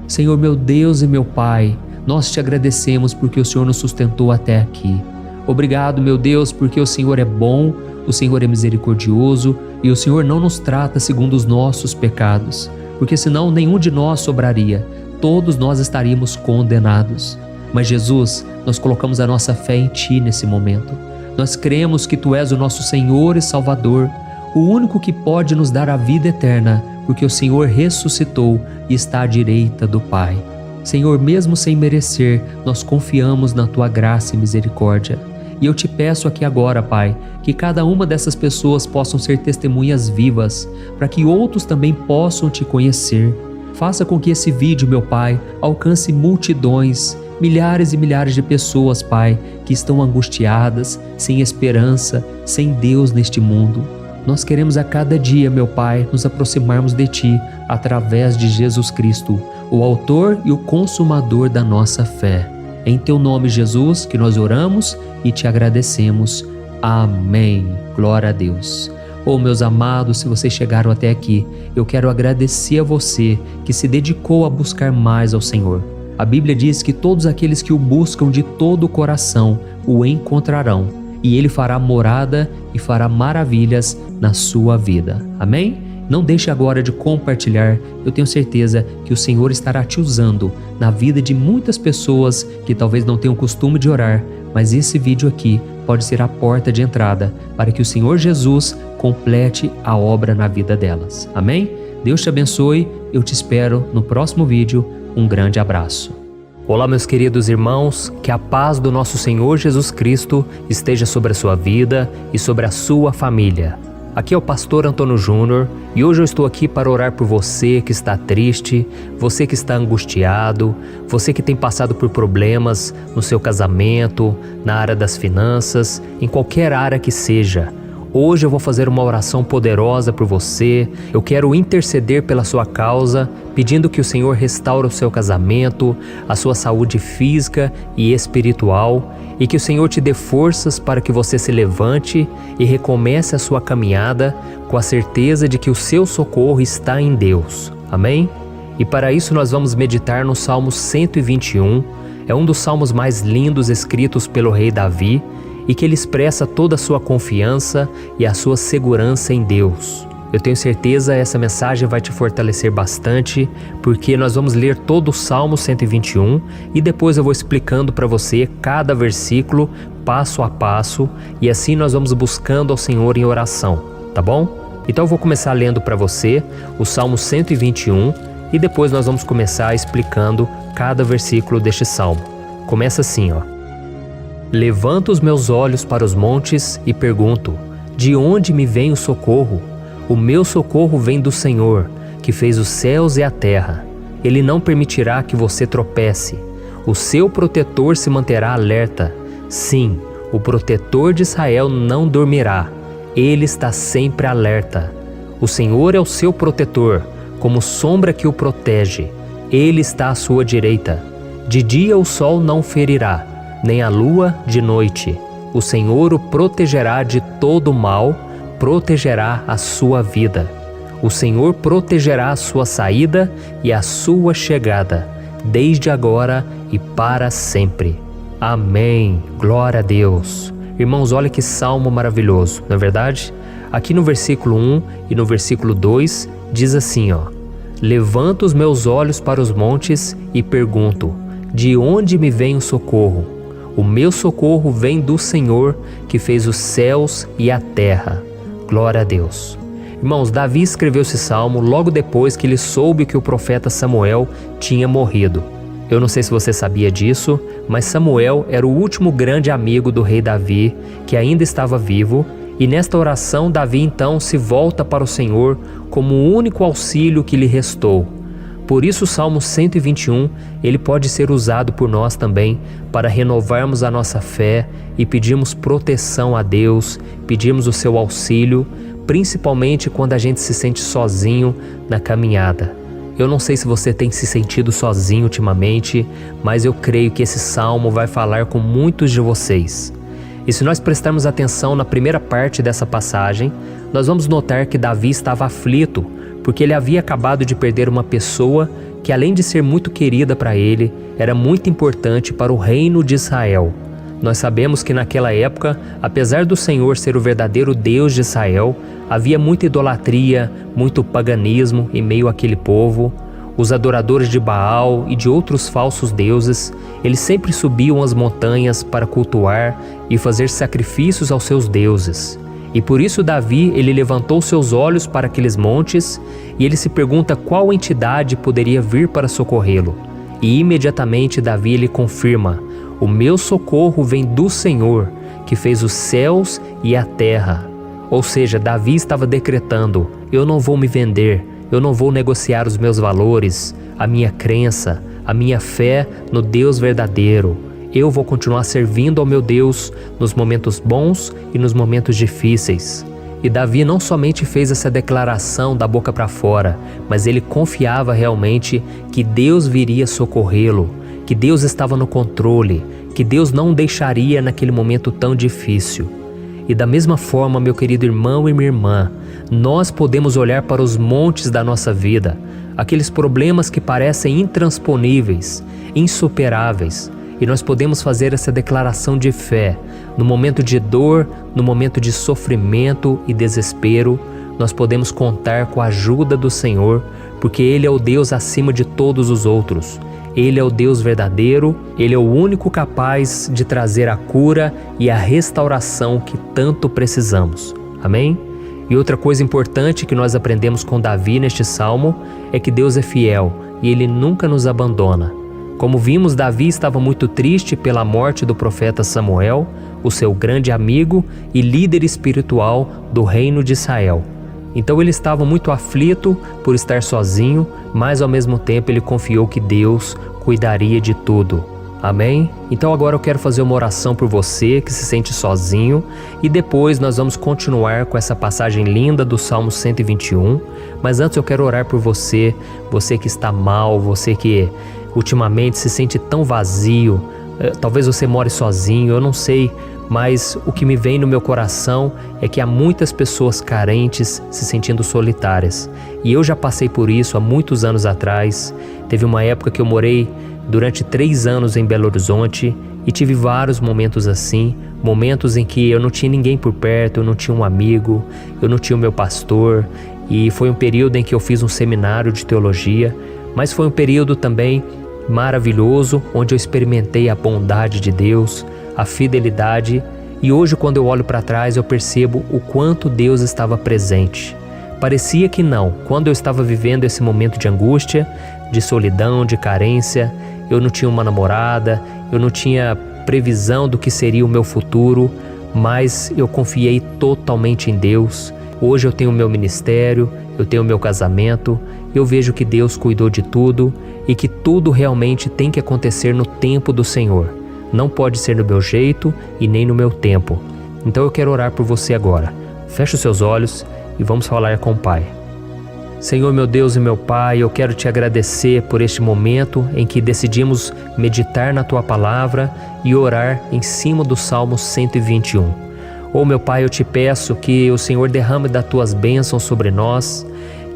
Senhor meu Deus e meu Pai, nós te agradecemos porque o Senhor nos sustentou até aqui. Obrigado, meu Deus, porque o Senhor é bom, o Senhor é misericordioso e o Senhor não nos trata segundo os nossos pecados, porque senão nenhum de nós sobraria, todos nós estaríamos condenados. Mas Jesus, nós colocamos a nossa fé em Ti nesse momento. Nós cremos que Tu és o nosso Senhor e Salvador, o único que pode nos dar a vida eterna, porque o Senhor ressuscitou e está à direita do Pai. Senhor, mesmo sem merecer, nós confiamos na Tua graça e misericórdia. E eu te peço aqui agora, Pai, que cada uma dessas pessoas possam ser testemunhas vivas, para que outros também possam Te conhecer. Faça com que esse vídeo, meu Pai, alcance multidões, milhares e milhares de pessoas, Pai, que estão angustiadas, sem esperança, sem Deus neste mundo. Nós queremos a cada dia, meu Pai, nos aproximarmos de Ti através de Jesus Cristo, o autor e o consumador da nossa fé. Em Teu nome, Jesus, que nós oramos e Te agradecemos. Amém. Glória a Deus. Meus amados, se vocês chegaram até aqui, eu quero agradecer a você que se dedicou a buscar mais ao Senhor. A Bíblia diz que todos aqueles que o buscam de todo o coração o encontrarão, e Ele fará morada e fará maravilhas na sua vida. Amém? Não deixe agora de compartilhar, eu tenho certeza que o Senhor estará te usando na vida de muitas pessoas que talvez não tenham o costume de orar, mas esse vídeo aqui pode ser a porta de entrada para que o Senhor Jesus complete a obra na vida delas. Amém? Deus te abençoe, eu te espero no próximo vídeo. Um grande abraço. Olá, meus queridos irmãos, que a paz do nosso Senhor Jesus Cristo esteja sobre a sua vida e sobre a sua família. Aqui é o pastor Antônio Júnior e hoje eu estou aqui para orar por você que está triste, você que está angustiado, você que tem passado por problemas no seu casamento, na área das finanças, em qualquer área que seja. Hoje eu vou fazer uma oração poderosa por você. Eu quero interceder pela sua causa, pedindo que o Senhor restaure o seu casamento, a sua saúde física e espiritual, e que o Senhor te dê forças para que você se levante e recomece a sua caminhada com a certeza de que o seu socorro está em Deus. Amém? E para isso nós vamos meditar no Salmo 121. É um dos salmos mais lindos escritos pelo rei Davi, e que ele expressa toda a sua confiança e a sua segurança em Deus. Eu tenho certeza essa mensagem vai te fortalecer bastante, porque nós vamos ler todo o Salmo 121 e depois eu vou explicando para você cada versículo, passo a passo, e assim nós vamos buscando ao Senhor em oração, tá bom? Então eu vou começar lendo para você o Salmo 121 e depois nós vamos começar explicando cada versículo deste salmo. Começa assim, ó. Levanto os meus olhos para os montes e pergunto: de onde me vem o socorro? O meu socorro vem do Senhor, que fez os céus e a terra. Ele não permitirá que você tropece. O seu protetor se manterá alerta. Sim, o protetor de Israel não dormirá. Ele está sempre alerta. O Senhor é o seu protetor, como sombra que o protege. Ele está à sua direita. De dia o sol não ferirá, nem a lua de noite. O Senhor o protegerá de todo mal, protegerá a sua vida. O Senhor protegerá a sua saída e a sua chegada, desde agora e para sempre. Amém. Glória a Deus. Irmãos, olha que salmo maravilhoso, não é verdade? Aqui no versículo 1 e no versículo 2 diz assim, ó: Levanto os meus olhos para os montes e pergunto: de onde me vem o socorro? O meu socorro vem do Senhor, que fez os céus e a terra. Glória a Deus. Irmãos, Davi escreveu esse salmo logo depois que ele soube que o profeta Samuel tinha morrido. Eu não sei se você sabia disso, mas Samuel era o último grande amigo do rei Davi, que ainda estava vivo, e nesta oração Davi então se volta para o Senhor como o único auxílio que lhe restou. Por isso o Salmo 121, ele pode ser usado por nós também para renovarmos a nossa fé e pedirmos proteção a Deus, pedirmos o seu auxílio, principalmente quando a gente se sente sozinho na caminhada. Eu não sei se você tem se sentido sozinho ultimamente, mas eu creio que esse salmo vai falar com muitos de vocês. E se nós prestarmos atenção na primeira parte dessa passagem, nós vamos notar que Davi estava aflito, porque ele havia acabado de perder uma pessoa que, além de ser muito querida para ele, era muito importante para o reino de Israel. Nós sabemos que naquela época, apesar do Senhor ser o verdadeiro Deus de Israel, havia muita idolatria, muito paganismo em meio àquele povo. Os adoradores de Baal e de outros falsos deuses, eles sempre subiam as montanhas para cultuar e fazer sacrifícios aos seus deuses. E por isso Davi, ele levantou seus olhos para aqueles montes e ele se pergunta qual entidade poderia vir para socorrê-lo. E imediatamente Davi ele confirma: o meu socorro vem do Senhor, que fez os céus e a terra. Ou seja, Davi estava decretando: eu não vou me vender, eu não vou negociar os meus valores, a minha crença, a minha fé no Deus verdadeiro. Eu vou continuar servindo ao meu Deus nos momentos bons e nos momentos difíceis. E Davi não somente fez essa declaração da boca para fora, mas ele confiava realmente que Deus viria socorrê-lo, que Deus estava no controle, que Deus não o deixaria naquele momento tão difícil. E da mesma forma, meu querido irmão e minha irmã, nós podemos olhar para os montes da nossa vida, aqueles problemas que parecem intransponíveis, insuperáveis, e nós podemos fazer essa declaração de fé. No momento de dor, no momento de sofrimento e desespero, nós podemos contar com a ajuda do Senhor, porque Ele é o Deus acima de todos os outros. Ele é o Deus verdadeiro, Ele é o único capaz de trazer a cura e a restauração que tanto precisamos. Amém? E outra coisa importante que nós aprendemos com Davi neste salmo é que Deus é fiel e Ele nunca nos abandona. Como vimos, Davi estava muito triste pela morte do profeta Samuel, o seu grande amigo e líder espiritual do reino de Israel. Então ele estava muito aflito por estar sozinho, mas ao mesmo tempo ele confiou que Deus cuidaria de tudo. Amém? Então agora eu quero fazer uma oração por você que se sente sozinho e depois nós vamos continuar com essa passagem linda do Salmo 121. Mas antes eu quero orar por você, você que está mal, você que ultimamente se sente tão vazio, talvez você more sozinho, eu não sei, mas o que me vem no meu coração é que há muitas pessoas carentes se sentindo solitárias. E eu já passei por isso há muitos anos atrás. Teve uma época que eu morei durante 3 anos em Belo Horizonte e tive vários momentos assim, momentos em que eu não tinha ninguém por perto, eu não tinha um amigo, eu não tinha o meu pastor, e foi um período em que eu fiz um seminário de teologia, mas foi um período também maravilhoso, onde eu experimentei a bondade de Deus, a fidelidade, e hoje quando eu olho para trás eu percebo o quanto Deus estava presente. Parecia que não, quando eu estava vivendo esse momento de angústia, de solidão, de carência, eu não tinha uma namorada, eu não tinha previsão do que seria o meu futuro, mas eu confiei totalmente em Deus. Hoje eu tenho o meu ministério, eu tenho o meu casamento, eu vejo que Deus cuidou de tudo e que tudo realmente tem que acontecer no tempo do Senhor. Não pode ser no meu jeito e nem no meu tempo. Então eu quero orar por você agora. Feche os seus olhos e vamos falar com o Pai. Senhor, meu Deus e meu Pai, eu quero te agradecer por este momento em que decidimos meditar na Tua Palavra e orar em cima do Salmo 121. Oh, meu Pai, eu te peço que o Senhor derrame das Tuas bênçãos sobre nós,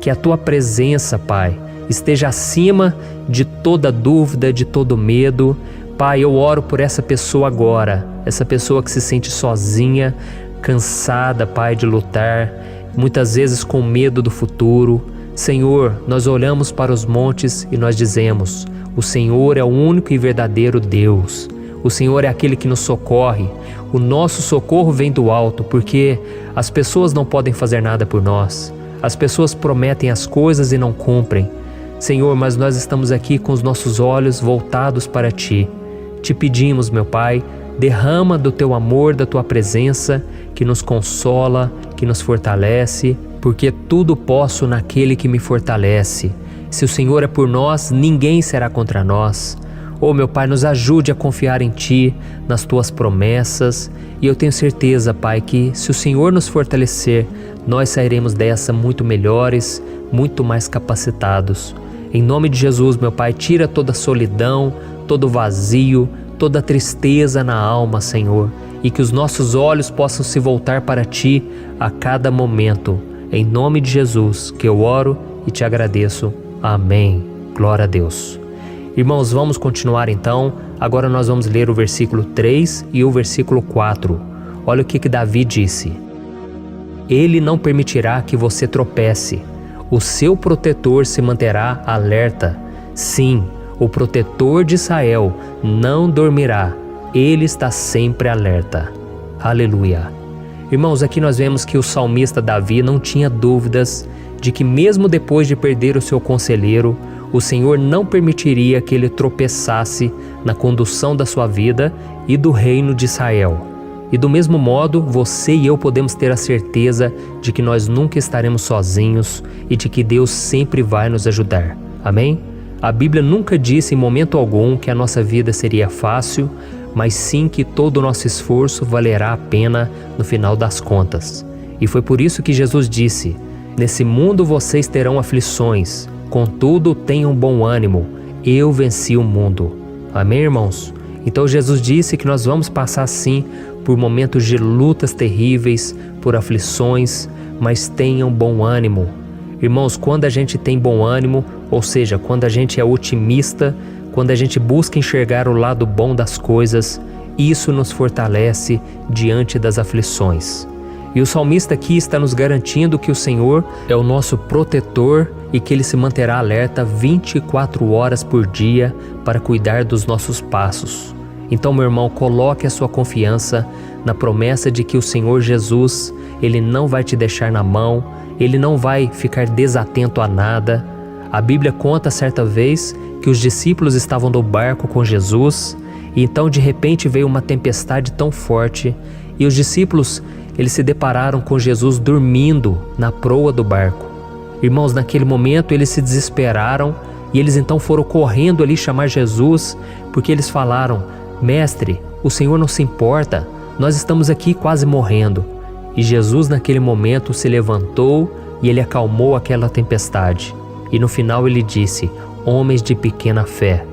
que a Tua presença, Pai, esteja acima de toda dúvida, de todo medo. Pai, eu oro por essa pessoa agora, essa pessoa que se sente sozinha, cansada, Pai, de lutar, muitas vezes com medo do futuro. Senhor, nós olhamos para os montes e nós dizemos: o Senhor é o único e verdadeiro Deus. O Senhor é aquele que nos socorre. O nosso socorro vem do alto, porque as pessoas não podem fazer nada por nós. As pessoas prometem as coisas e não cumprem. Senhor, mas nós estamos aqui com os nossos olhos voltados para Ti. Te pedimos, meu Pai, derrama do Teu amor, da Tua presença, que nos consola, que nos fortalece, porque tudo posso naquele que me fortalece. Se o Senhor é por nós, ninguém será contra nós. Oh, meu Pai, nos ajude a confiar em Ti, nas Tuas promessas, e eu tenho certeza, Pai, que se o Senhor nos fortalecer, nós sairemos dessa muito melhores, muito mais capacitados. Em nome de Jesus, meu Pai, tira toda a solidão, todo vazio, toda a tristeza na alma, Senhor, e que os nossos olhos possam se voltar para Ti a cada momento. Em nome de Jesus que eu oro e te agradeço. Amém. Glória a Deus. Irmãos, vamos continuar então. Agora nós vamos ler o versículo 3 e o versículo 4. Olha o que Davi disse: Ele não permitirá que você tropece. O seu protetor se manterá alerta. Sim, o protetor de Israel não dormirá. Ele está sempre alerta. Aleluia. Irmãos, aqui nós vemos que o salmista Davi não tinha dúvidas de que mesmo depois de perder o seu conselheiro, o Senhor não permitiria que ele tropeçasse na condução da sua vida e do reino de Israel. E do mesmo modo, você e eu podemos ter a certeza de que nós nunca estaremos sozinhos e de que Deus sempre vai nos ajudar. Amém? A Bíblia nunca disse em momento algum que a nossa vida seria fácil, mas sim que todo o nosso esforço valerá a pena no final das contas. E foi por isso que Jesus disse: nesse mundo vocês terão aflições, contudo tenham bom ânimo, eu venci o mundo. Amém, irmãos? Então Jesus disse que nós vamos passar sim por momentos de lutas terríveis, por aflições, mas tenham bom ânimo. Irmãos, quando a gente tem bom ânimo, ou seja, quando a gente é otimista, quando a gente busca enxergar o lado bom das coisas, isso nos fortalece diante das aflições. E o salmista aqui está nos garantindo que o Senhor é o nosso protetor e que Ele se manterá alerta 24 horas por dia para cuidar dos nossos passos. Então, meu irmão, coloque a sua confiança na promessa de que o Senhor Jesus, Ele não vai te deixar na mão, Ele não vai ficar desatento a nada. A Bíblia conta certa vez que os discípulos estavam no barco com Jesus e então de repente veio uma tempestade tão forte e os discípulos, eles se depararam com Jesus dormindo na proa do barco. Irmãos, naquele momento eles se desesperaram e eles então foram correndo ali chamar Jesus, porque eles falaram: Mestre, o Senhor não se importa, nós estamos aqui quase morrendo. E Jesus naquele momento se levantou e Ele acalmou aquela tempestade. E no final Ele disse: homens de pequena fé.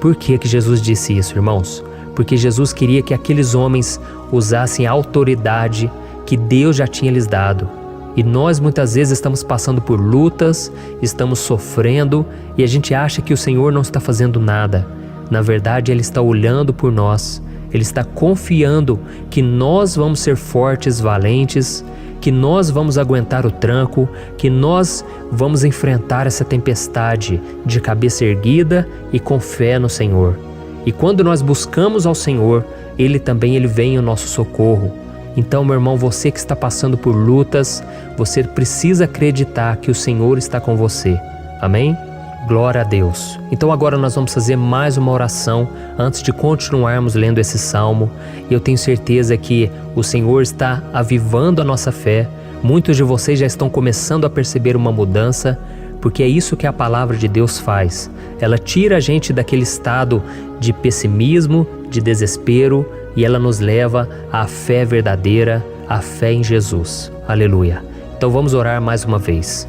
Por que Jesus disse isso, irmãos? Porque Jesus queria que aqueles homens usassem a autoridade que Deus já tinha lhes dado. E nós muitas vezes estamos passando por lutas, estamos sofrendo e a gente acha que o Senhor não está fazendo nada. Na verdade, Ele está olhando por nós, Ele está confiando que nós vamos ser fortes, valentes, que nós vamos aguentar o tranco, que nós vamos enfrentar essa tempestade de cabeça erguida e com fé no Senhor. E quando nós buscamos ao Senhor, Ele vem ao nosso socorro. Então, meu irmão, você que está passando por lutas, você precisa acreditar que o Senhor está com você. Amém? Glória a Deus. Então agora nós vamos fazer mais uma oração antes de continuarmos lendo esse salmo. E eu tenho certeza que o Senhor está avivando a nossa fé. Muitos de vocês já estão começando a perceber uma mudança, porque é isso que a palavra de Deus faz. Ela tira a gente daquele estado de pessimismo, de desespero, e ela nos leva à fé verdadeira, à fé em Jesus. Aleluia. Então vamos orar mais uma vez.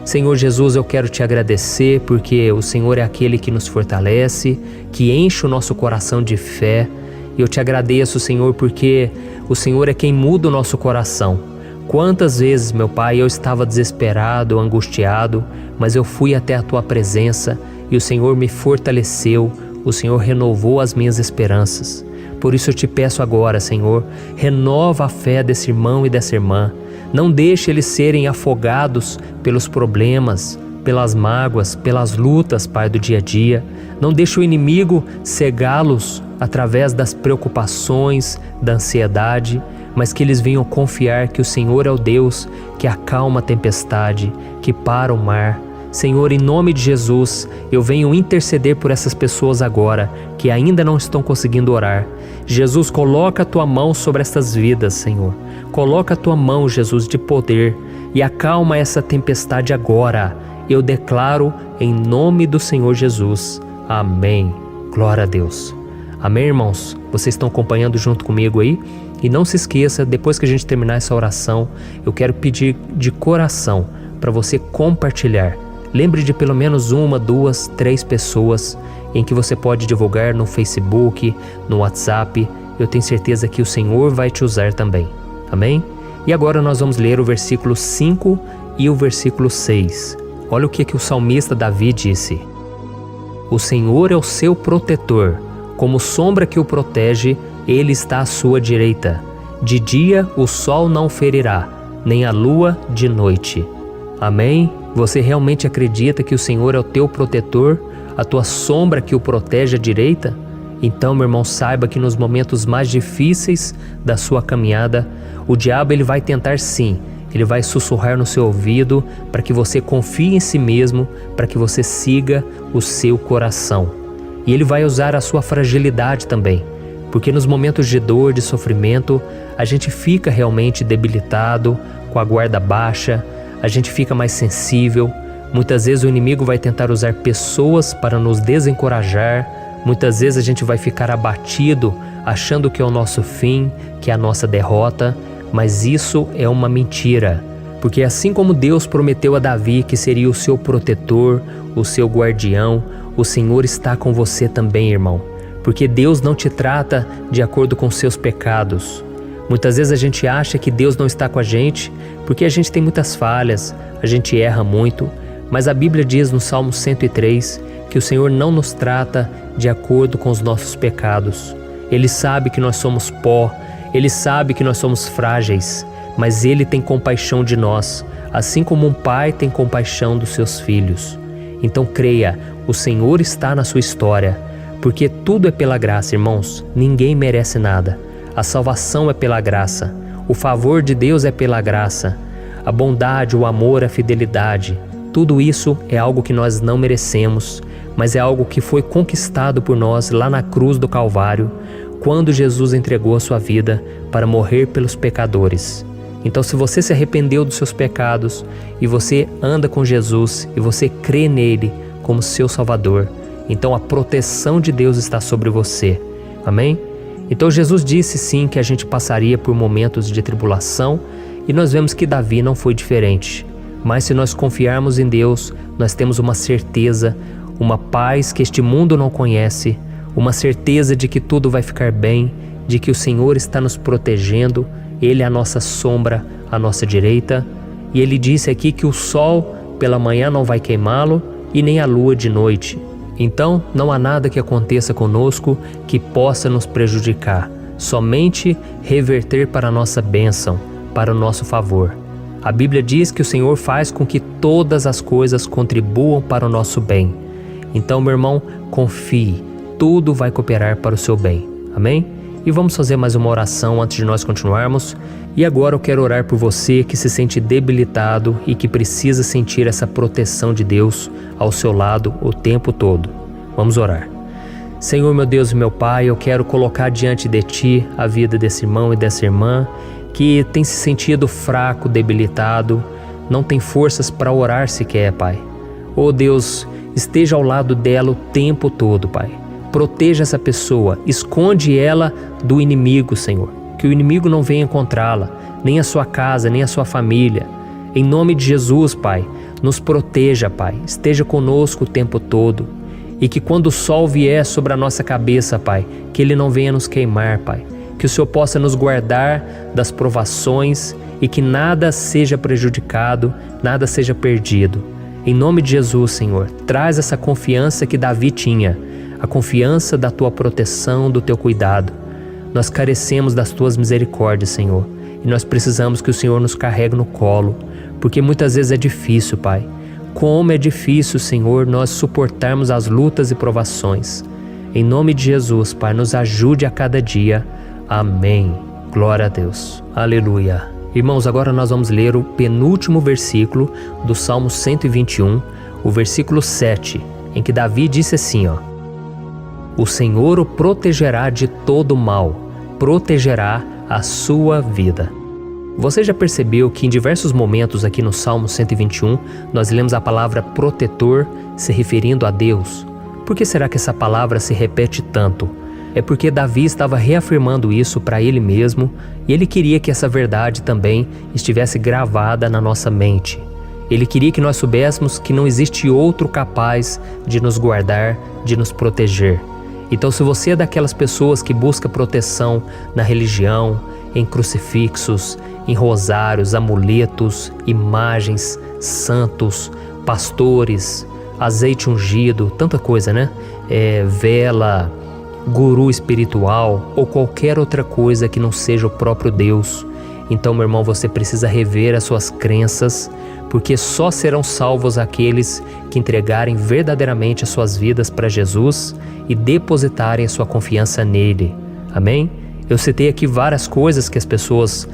Senhor Jesus, eu quero te agradecer porque o Senhor é aquele que nos fortalece, que enche o nosso coração de fé. Eu te agradeço, Senhor, porque o Senhor é quem muda o nosso coração. Quantas vezes, meu Pai, eu estava desesperado, angustiado, mas eu fui até a Tua presença e o Senhor me fortaleceu, o Senhor renovou as minhas esperanças. Por isso eu te peço agora, Senhor, renova a fé desse irmão e dessa irmã. Não deixe eles serem afogados pelos problemas, pelas mágoas, pelas lutas, Pai, do dia a dia. Não deixe o inimigo cegá-los através das preocupações, da ansiedade, mas que eles venham confiar que o Senhor é o Deus que acalma a tempestade, que para o mar. Senhor, em nome de Jesus, eu venho interceder por essas pessoas agora que ainda não estão conseguindo orar. Jesus, coloca a Tua mão sobre estas vidas, Senhor. Coloca a Tua mão, Jesus, de poder e acalma essa tempestade agora. Eu declaro em nome do Senhor Jesus. Amém. Glória a Deus. Amém, irmãos? Vocês estão acompanhando junto comigo aí? E não se esqueça, depois que a gente terminar essa oração, eu quero pedir de coração para você compartilhar. Lembre de pelo menos 1, 2, 3 pessoas em que você pode divulgar no Facebook, no WhatsApp. Eu tenho certeza que o Senhor vai te usar também. Amém? E agora nós vamos ler o versículo 5 e o versículo 6. Olha o que o salmista Davi disse. O Senhor é o seu protetor, como sombra que o protege, Ele está à sua direita. De dia o sol não ferirá, nem a lua de noite. Amém? Você realmente acredita que o Senhor é o teu protetor, a tua sombra que o protege à direita? Então, meu irmão, saiba que nos momentos mais difíceis da sua caminhada, o diabo ele vai tentar sim, ele vai sussurrar no seu ouvido para que você confie em si mesmo, para que você siga o seu coração. E ele vai usar a sua fragilidade também, porque nos momentos de dor, de sofrimento, a gente fica realmente debilitado, com a guarda baixa, a gente fica mais sensível. Muitas vezes o inimigo vai tentar usar pessoas para nos desencorajar. Muitas vezes a gente vai ficar abatido, achando que é o nosso fim, que é a nossa derrota. Mas isso é uma mentira, porque assim como Deus prometeu a Davi que seria o seu protetor, o seu guardião, o Senhor está com você também, irmão. Porque Deus não te trata de acordo com seus pecados. Muitas vezes a gente acha que Deus não está com a gente porque a gente tem muitas falhas, a gente erra muito, mas a Bíblia diz no Salmo 103 que o Senhor não nos trata de acordo com os nossos pecados. Ele sabe que nós somos pó, Ele sabe que nós somos frágeis, mas Ele tem compaixão de nós, assim como um pai tem compaixão dos seus filhos. Então creia, o Senhor está na sua história, porque tudo é pela graça, irmãos, ninguém merece nada. A salvação é pela graça, o favor de Deus é pela graça, a bondade, o amor, a fidelidade, tudo isso é algo que nós não merecemos, mas é algo que foi conquistado por nós lá na cruz do Calvário, quando Jesus entregou a sua vida para morrer pelos pecadores. Então, se você se arrependeu dos seus pecados e você anda com Jesus e você crê nele como seu Salvador, então a proteção de Deus está sobre você. Amém? Então Jesus disse sim que a gente passaria por momentos de tribulação e nós vemos que Davi não foi diferente. Mas se nós confiarmos em Deus, nós temos uma certeza, uma paz que este mundo não conhece, uma certeza de que tudo vai ficar bem, de que o Senhor está nos protegendo, Ele é a nossa sombra, a nossa direita. E Ele disse aqui que o sol pela manhã não vai queimá-lo e nem a lua de noite. Então, não há nada que aconteça conosco que possa nos prejudicar, somente reverter para a nossa bênção, para o nosso favor. A Bíblia diz que o Senhor faz com que todas as coisas contribuam para o nosso bem. Então, meu irmão, confie, tudo vai cooperar para o seu bem. Amém? E vamos fazer mais uma oração antes de nós continuarmos. E agora eu quero orar por você que se sente debilitado e que precisa sentir essa proteção de Deus ao seu lado o tempo todo. Vamos orar. Senhor, meu Deus e meu Pai, eu quero colocar diante de Ti a vida desse irmão e dessa irmã que tem se sentido fraco, debilitado, não tem forças para orar sequer, Pai. Oh Deus, esteja ao lado dela o tempo todo, Pai. Proteja essa pessoa, esconde ela do inimigo, Senhor. Que o inimigo não venha encontrá-la, nem a sua casa, nem a sua família. Em nome de Jesus, Pai, nos proteja, Pai. Esteja conosco o tempo todo. E que quando o sol vier sobre a nossa cabeça, Pai, que ele não venha nos queimar, Pai. Que o Senhor possa nos guardar das provações e que nada seja prejudicado, nada seja perdido. Em nome de Jesus, Senhor, traz essa confiança que Davi tinha, a confiança da Tua proteção, do Teu cuidado. Nós carecemos das Tuas misericórdias, Senhor, e nós precisamos que o Senhor nos carregue no colo, porque muitas vezes é difícil, Pai. Como é difícil, Senhor, nós suportarmos as lutas e provações. Em nome de Jesus, Pai, nos ajude a cada dia. Amém. Glória a Deus. Aleluia. Irmãos, agora nós vamos ler o penúltimo versículo do Salmo 121, o versículo 7, em que Davi disse assim, ó: O Senhor o protegerá de todo mal, protegerá a sua vida. Você já percebeu que em diversos momentos aqui no Salmo 121, nós lemos a palavra protetor se referindo a Deus? Por que será que essa palavra se repete tanto? É porque Davi estava reafirmando isso para ele mesmo e ele queria que essa verdade também estivesse gravada na nossa mente. Ele queria que nós soubéssemos que não existe outro capaz de nos guardar, de nos proteger. Então, se você é daquelas pessoas que busca proteção na religião, em crucifixos, em rosários, amuletos, imagens, santos, pastores, azeite ungido, tanta coisa, né? Vela, guru espiritual ou qualquer outra coisa que não seja o próprio Deus. Então, meu irmão, você precisa rever as suas crenças, porque só serão salvos aqueles que entregarem verdadeiramente as suas vidas para Jesus e depositarem a sua confiança nele. Amém? Eu citei aqui várias coisas que as pessoas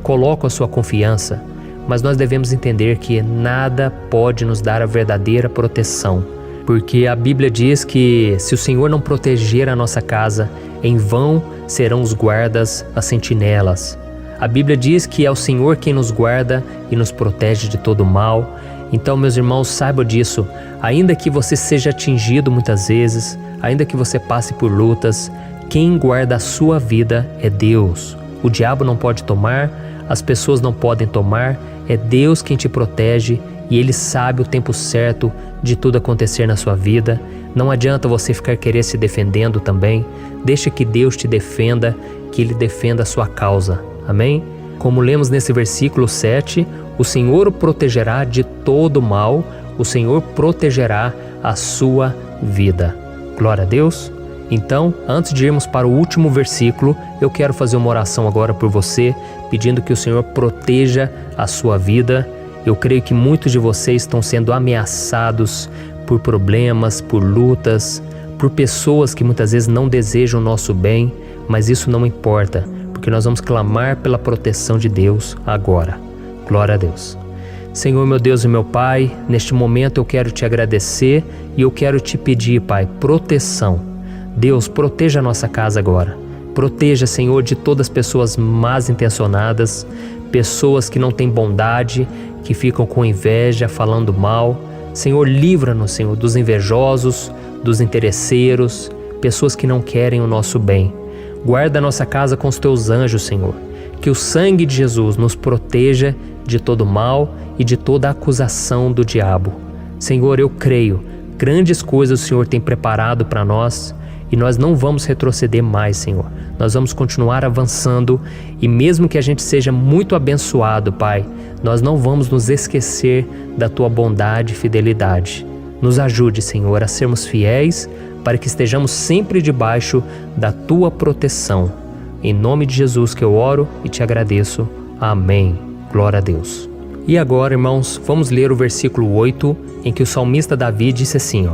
colocam a sua confiança, mas nós devemos entender que nada pode nos dar a verdadeira proteção, porque a Bíblia diz que se o Senhor não proteger a nossa casa, em vão serão os guardas, as sentinelas. A Bíblia diz que é o Senhor quem nos guarda e nos protege de todo mal. Então, meus irmãos, saibam disso. Ainda que você seja atingido muitas vezes, ainda que você passe por lutas, quem guarda a sua vida é Deus. O diabo não pode tomar as pessoas não podem tomar, é Deus quem te protege e Ele sabe o tempo certo de tudo acontecer na sua vida. Não adianta você ficar querer se defendendo também. Deixa que Deus te defenda, que Ele defenda a sua causa. Amém? Como lemos nesse versículo 7, o Senhor o protegerá de todo mal, o Senhor protegerá a sua vida. Glória a Deus. Então, antes de irmos para o último versículo, eu quero fazer uma oração agora por você, pedindo que o Senhor proteja a sua vida. Eu creio que muitos de vocês estão sendo ameaçados por problemas, por lutas, por pessoas que muitas vezes não desejam o nosso bem, mas isso não importa, porque nós vamos clamar pela proteção de Deus agora. Glória a Deus. Senhor, meu Deus e meu Pai, neste momento eu quero te agradecer e eu quero te pedir, Pai, proteção. Deus, proteja a nossa casa agora. Proteja, Senhor, de todas as pessoas mal intencionadas, pessoas que não têm bondade, que ficam com inveja, falando mal. Senhor, livra-nos, Senhor, dos invejosos, dos interesseiros, pessoas que não querem o nosso bem. Guarda a nossa casa com os teus anjos, Senhor. Que o sangue de Jesus nos proteja de todo mal e de toda acusação do diabo. Senhor, eu creio, grandes coisas o Senhor tem preparado para nós e nós não vamos retroceder mais, Senhor. Nós vamos continuar avançando e mesmo que a gente seja muito abençoado, Pai, nós não vamos nos esquecer da Tua bondade e fidelidade. Nos ajude, Senhor, a sermos fiéis para que estejamos sempre debaixo da Tua proteção. Em nome de Jesus que eu oro e te agradeço. Amém. Glória a Deus. E agora, irmãos, vamos ler o versículo 8, em que o salmista Davi disse assim,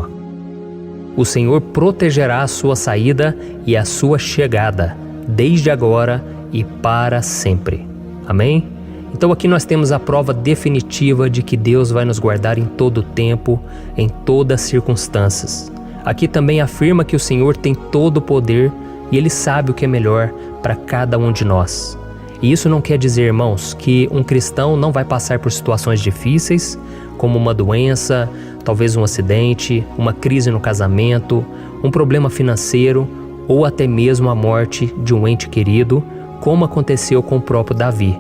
O Senhor protegerá a sua saída e a sua chegada, desde agora e para sempre. Amém? Então aqui nós temos a prova definitiva de que Deus vai nos guardar em todo o tempo, em todas as circunstâncias. Aqui também afirma que o Senhor tem todo o poder e Ele sabe o que é melhor para cada um de nós. E isso não quer dizer, irmãos, que um cristão não vai passar por situações difíceis, como uma doença, talvez um acidente, uma crise no casamento, um problema financeiro ou até mesmo a morte de um ente querido, como aconteceu com o próprio Davi.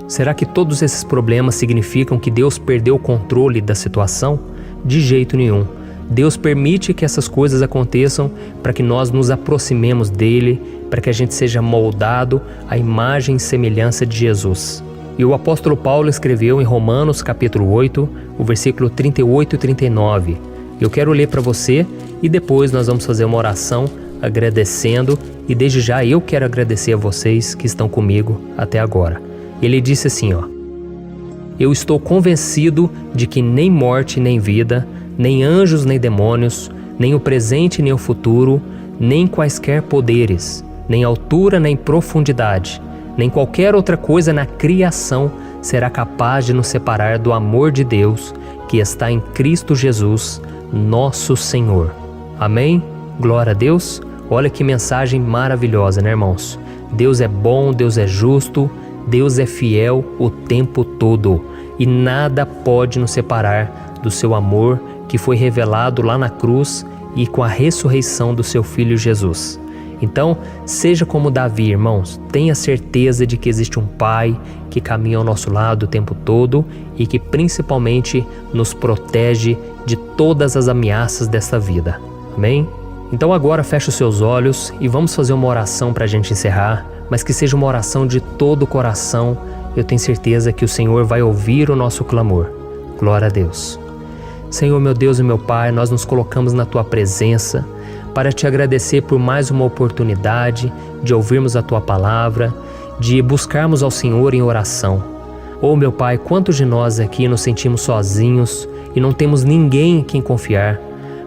Será que todos esses problemas significam que Deus perdeu o controle da situação? De jeito nenhum. Deus permite que essas coisas aconteçam para que nós nos aproximemos dele, para que a gente seja moldado à imagem e semelhança de Jesus. E o apóstolo Paulo escreveu em Romanos capítulo 8, o versículo 38 e 39. Eu quero ler para você e depois nós vamos fazer uma oração agradecendo e desde já eu quero agradecer a vocês que estão comigo até agora. Ele disse assim, Eu estou convencido de que nem morte nem vida, nem anjos nem demônios, nem o presente nem o futuro, nem quaisquer poderes, nem altura nem profundidade, nem qualquer outra coisa na criação será capaz de nos separar do amor de Deus que está em Cristo Jesus, nosso Senhor. Amém? Glória a Deus. Olha que mensagem maravilhosa, né, irmãos? Deus é bom, Deus é justo, Deus é fiel o tempo todo e nada pode nos separar do seu amor que foi revelado lá na cruz e com a ressurreição do seu Filho Jesus. Então, seja como Davi, irmãos, tenha certeza de que existe um Pai que caminha ao nosso lado o tempo todo e que principalmente nos protege de todas as ameaças desta vida. Amém? Então agora feche os seus olhos e vamos fazer uma oração para a gente encerrar, mas que seja uma oração de todo o coração. Eu tenho certeza que o Senhor vai ouvir o nosso clamor. Glória a Deus. Senhor, meu Deus e meu Pai, nós nos colocamos na Tua presença para Te agradecer por mais uma oportunidade de ouvirmos a Tua palavra, de buscarmos ao Senhor em oração. Oh, meu Pai, quantos de nós aqui nos sentimos sozinhos e não temos ninguém em quem confiar.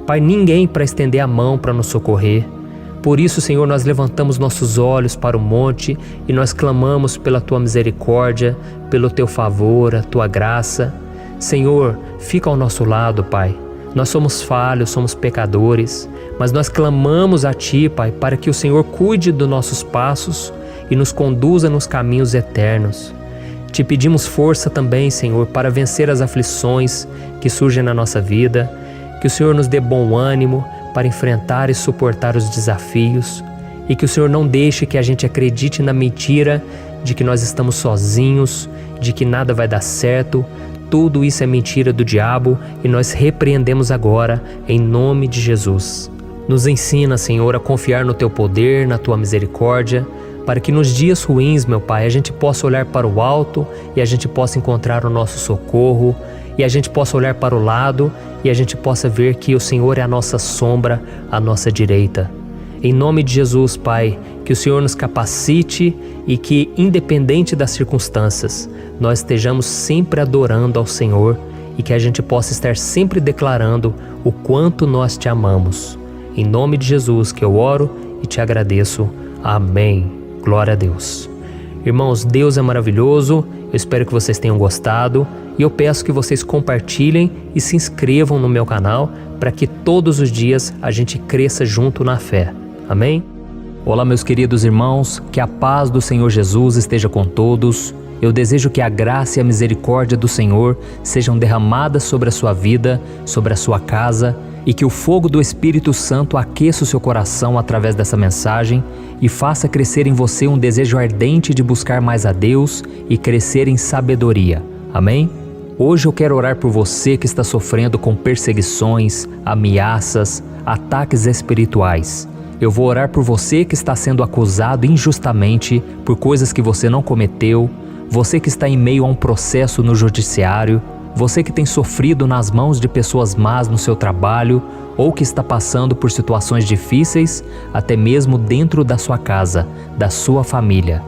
Pai, ninguém para estender a mão para nos socorrer. Por isso, Senhor, nós levantamos nossos olhos para o monte e nós clamamos pela Tua misericórdia, pelo Teu favor, a Tua graça. Senhor, fica ao nosso lado, Pai. Nós somos falhos, somos pecadores, mas nós clamamos a Ti, Pai, para que o Senhor cuide dos nossos passos e nos conduza nos caminhos eternos. Te pedimos força também, Senhor, para vencer as aflições que surgem na nossa vida, que o Senhor nos dê bom ânimo para enfrentar e suportar os desafios e que o Senhor não deixe que a gente acredite na mentira de que nós estamos sozinhos, de que nada vai dar certo. Tudo isso é mentira do diabo e nós repreendemos agora em nome de Jesus. Nos ensina, Senhor, a confiar no Teu poder, na Tua misericórdia, para que nos dias ruins, meu Pai, a gente possa olhar para o alto e a gente possa encontrar o nosso socorro, e a gente possa olhar para o lado e a gente possa ver que o Senhor é a nossa sombra, a nossa direita. Em nome de Jesus, Pai, que o Senhor nos capacite e que, independente das circunstâncias, nós estejamos sempre adorando ao Senhor e que a gente possa estar sempre declarando o quanto nós Te amamos. Em nome de Jesus que eu oro e Te agradeço. Amém. Glória a Deus. Irmãos, Deus é maravilhoso. Eu espero que vocês tenham gostado e eu peço que vocês compartilhem e se inscrevam no meu canal para que todos os dias a gente cresça junto na fé. Amém? Olá, meus queridos irmãos, que a paz do Senhor Jesus esteja com todos. Eu desejo que a graça e a misericórdia do Senhor sejam derramadas sobre a sua vida, sobre a sua casa, e que o fogo do Espírito Santo aqueça o seu coração através dessa mensagem e faça crescer em você um desejo ardente de buscar mais a Deus e crescer em sabedoria. Amém? Hoje eu quero orar por você que está sofrendo com perseguições, ameaças, ataques espirituais. Eu vou orar por você que está sendo acusado injustamente por coisas que você não cometeu, você que está em meio a um processo no judiciário, você que tem sofrido nas mãos de pessoas más no seu trabalho ou que está passando por situações difíceis, até mesmo dentro da sua casa, da sua família.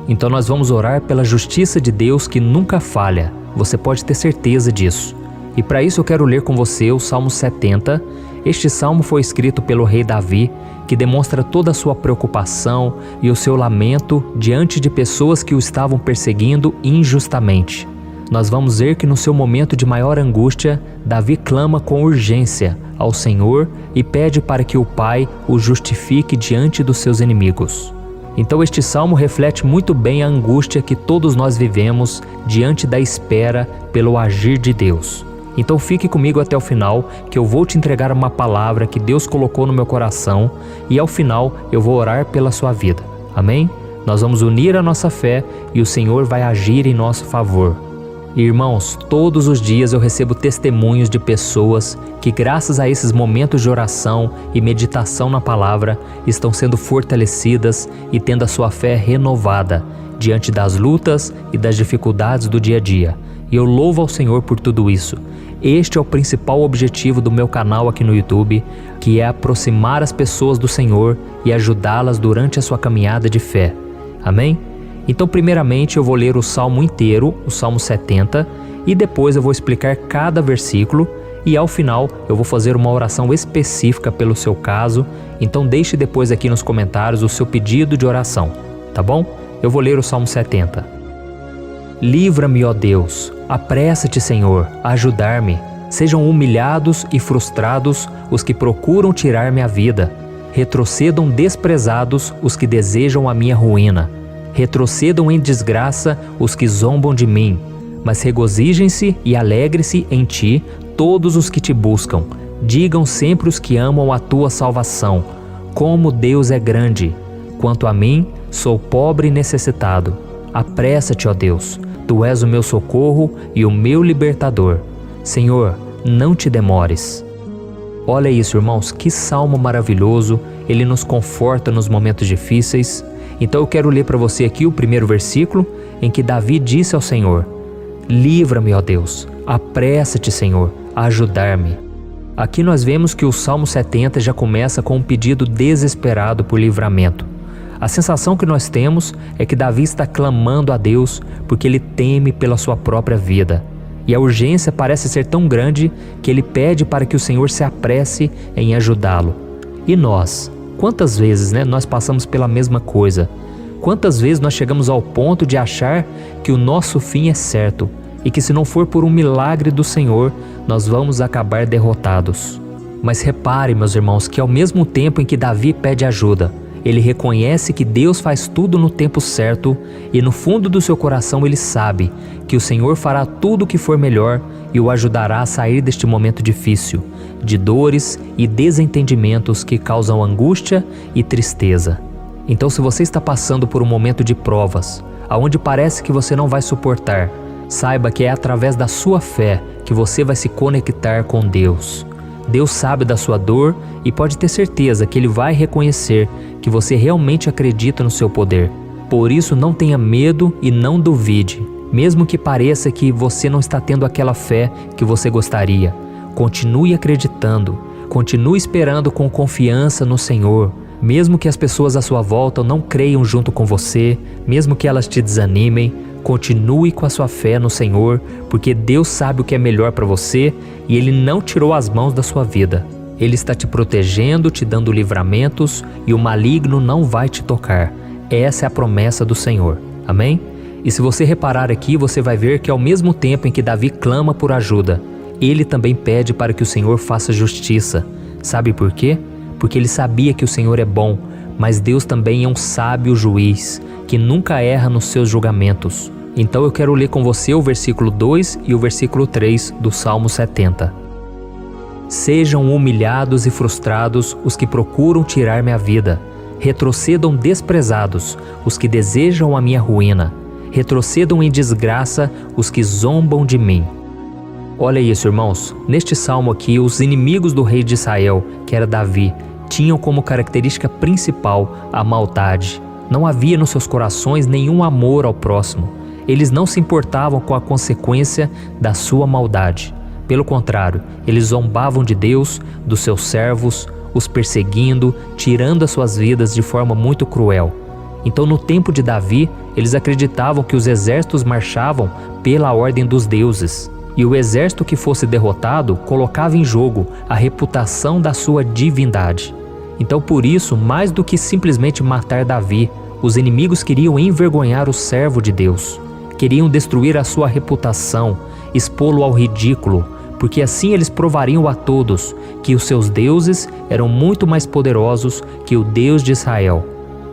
Então nós vamos orar pela justiça de Deus que nunca falha, você pode ter certeza disso. E para isso eu quero ler com você o Salmo 70. Este salmo foi escrito pelo rei Davi, que demonstra toda a sua preocupação e o seu lamento diante de pessoas que o estavam perseguindo injustamente. Nós vamos ver que no seu momento de maior angústia, Davi clama com urgência ao Senhor e pede para que o Pai o justifique diante dos seus inimigos. Então este salmo reflete muito bem a angústia que todos nós vivemos diante da espera pelo agir de Deus. Então fique comigo até o final, que eu vou te entregar uma palavra que Deus colocou no meu coração e ao final eu vou orar pela sua vida. Amém? Nós vamos unir a nossa fé e o Senhor vai agir em nosso favor. Irmãos, todos os dias eu recebo testemunhos de pessoas que, graças a esses momentos de oração e meditação na palavra, estão sendo fortalecidas e tendo a sua fé renovada diante das lutas e das dificuldades do dia a dia. E eu louvo ao Senhor por tudo isso. Este é o principal objetivo do meu canal aqui no YouTube, que é aproximar as pessoas do Senhor e ajudá-las durante a sua caminhada de fé. Amém? Então, primeiramente, eu vou ler o Salmo inteiro, o Salmo 70, e depois eu vou explicar cada versículo e ao final eu vou fazer uma oração específica pelo seu caso. Então deixe depois aqui nos comentários o seu pedido de oração, tá bom? Eu vou ler o Salmo 70. Livra-me, ó Deus, apressa-te, Senhor, a ajudar-me. Sejam humilhados e frustrados os que procuram tirar-me a vida. Retrocedam desprezados os que desejam a minha ruína. Retrocedam em desgraça os que zombam de mim, mas regozijem-se e alegre-se em ti todos os que te buscam. Digam sempre os que amam a tua salvação, como Deus é grande. Quanto a mim, sou pobre e necessitado. Apressa-te, ó Deus, tu és o meu socorro e o meu libertador. Senhor, não te demores. Olha isso, irmãos, que salmo maravilhoso, ele nos conforta nos momentos difíceis. Então eu quero ler para você aqui o primeiro versículo, em que Davi disse ao Senhor: livra-me, ó Deus, apressa-te, Senhor, a ajudar-me. Aqui nós vemos que o Salmo 70 já começa com um pedido desesperado por livramento. A sensação que nós temos é que Davi está clamando a Deus porque ele teme pela sua própria vida. E a urgência parece ser tão grande que ele pede para que o Senhor se apresse em ajudá-lo. E nós? Quantas vezes nós passamos pela mesma coisa? Quantas vezes nós chegamos ao ponto de achar que o nosso fim é certo e que se não for por um milagre do Senhor, nós vamos acabar derrotados? Mas repare, meus irmãos, que ao mesmo tempo em que Davi pede ajuda, ele reconhece que Deus faz tudo no tempo certo e no fundo do seu coração ele sabe que o Senhor fará tudo o que for melhor e o ajudará a sair deste momento difícil, de dores e desentendimentos que causam angústia e tristeza. Então, se você está passando por um momento de provas, aonde parece que você não vai suportar, saiba que é através da sua fé que você vai se conectar com Deus. Deus sabe da sua dor e pode ter certeza que Ele vai reconhecer que você realmente acredita no seu poder. Por isso, não tenha medo e não duvide, mesmo que pareça que você não está tendo aquela fé que você gostaria. Continue acreditando, continue esperando com confiança no Senhor. Mesmo que as pessoas à sua volta não creiam junto com você, mesmo que elas te desanimem, continue com a sua fé no Senhor, porque Deus sabe o que é melhor para você e Ele não tirou as mãos da sua vida. Ele está te protegendo, te dando livramentos e o maligno não vai te tocar. Essa é a promessa do Senhor. Amém? E se você reparar aqui, você vai ver que ao mesmo tempo em que Davi clama por ajuda, ele também pede para que o Senhor faça justiça. Sabe por quê? Porque ele sabia que o Senhor é bom, mas Deus também é um sábio juiz, que nunca erra nos seus julgamentos. Então eu quero ler com você o versículo 2 e o versículo 3 do Salmo 70. Sejam humilhados e frustrados os que procuram tirar minha vida. Retrocedam desprezados os que desejam a minha ruína. Retrocedam em desgraça os que zombam de mim. Olha isso, irmãos. Neste salmo aqui, os inimigos do rei de Israel, que era Davi, tinham como característica principal a maldade. Não havia nos seus corações nenhum amor ao próximo. Eles não se importavam com a consequência da sua maldade. Pelo contrário, eles zombavam de Deus, dos seus servos, os perseguindo, tirando as suas vidas de forma muito cruel. Então, no tempo de Davi, eles acreditavam que os exércitos marchavam pela ordem dos deuses. E o exército que fosse derrotado colocava em jogo a reputação da sua divindade. Então, por isso, mais do que simplesmente matar Davi, os inimigos queriam envergonhar o servo de Deus. Queriam destruir a sua reputação, expô-lo ao ridículo, porque assim eles provariam a todos que os seus deuses eram muito mais poderosos que o Deus de Israel.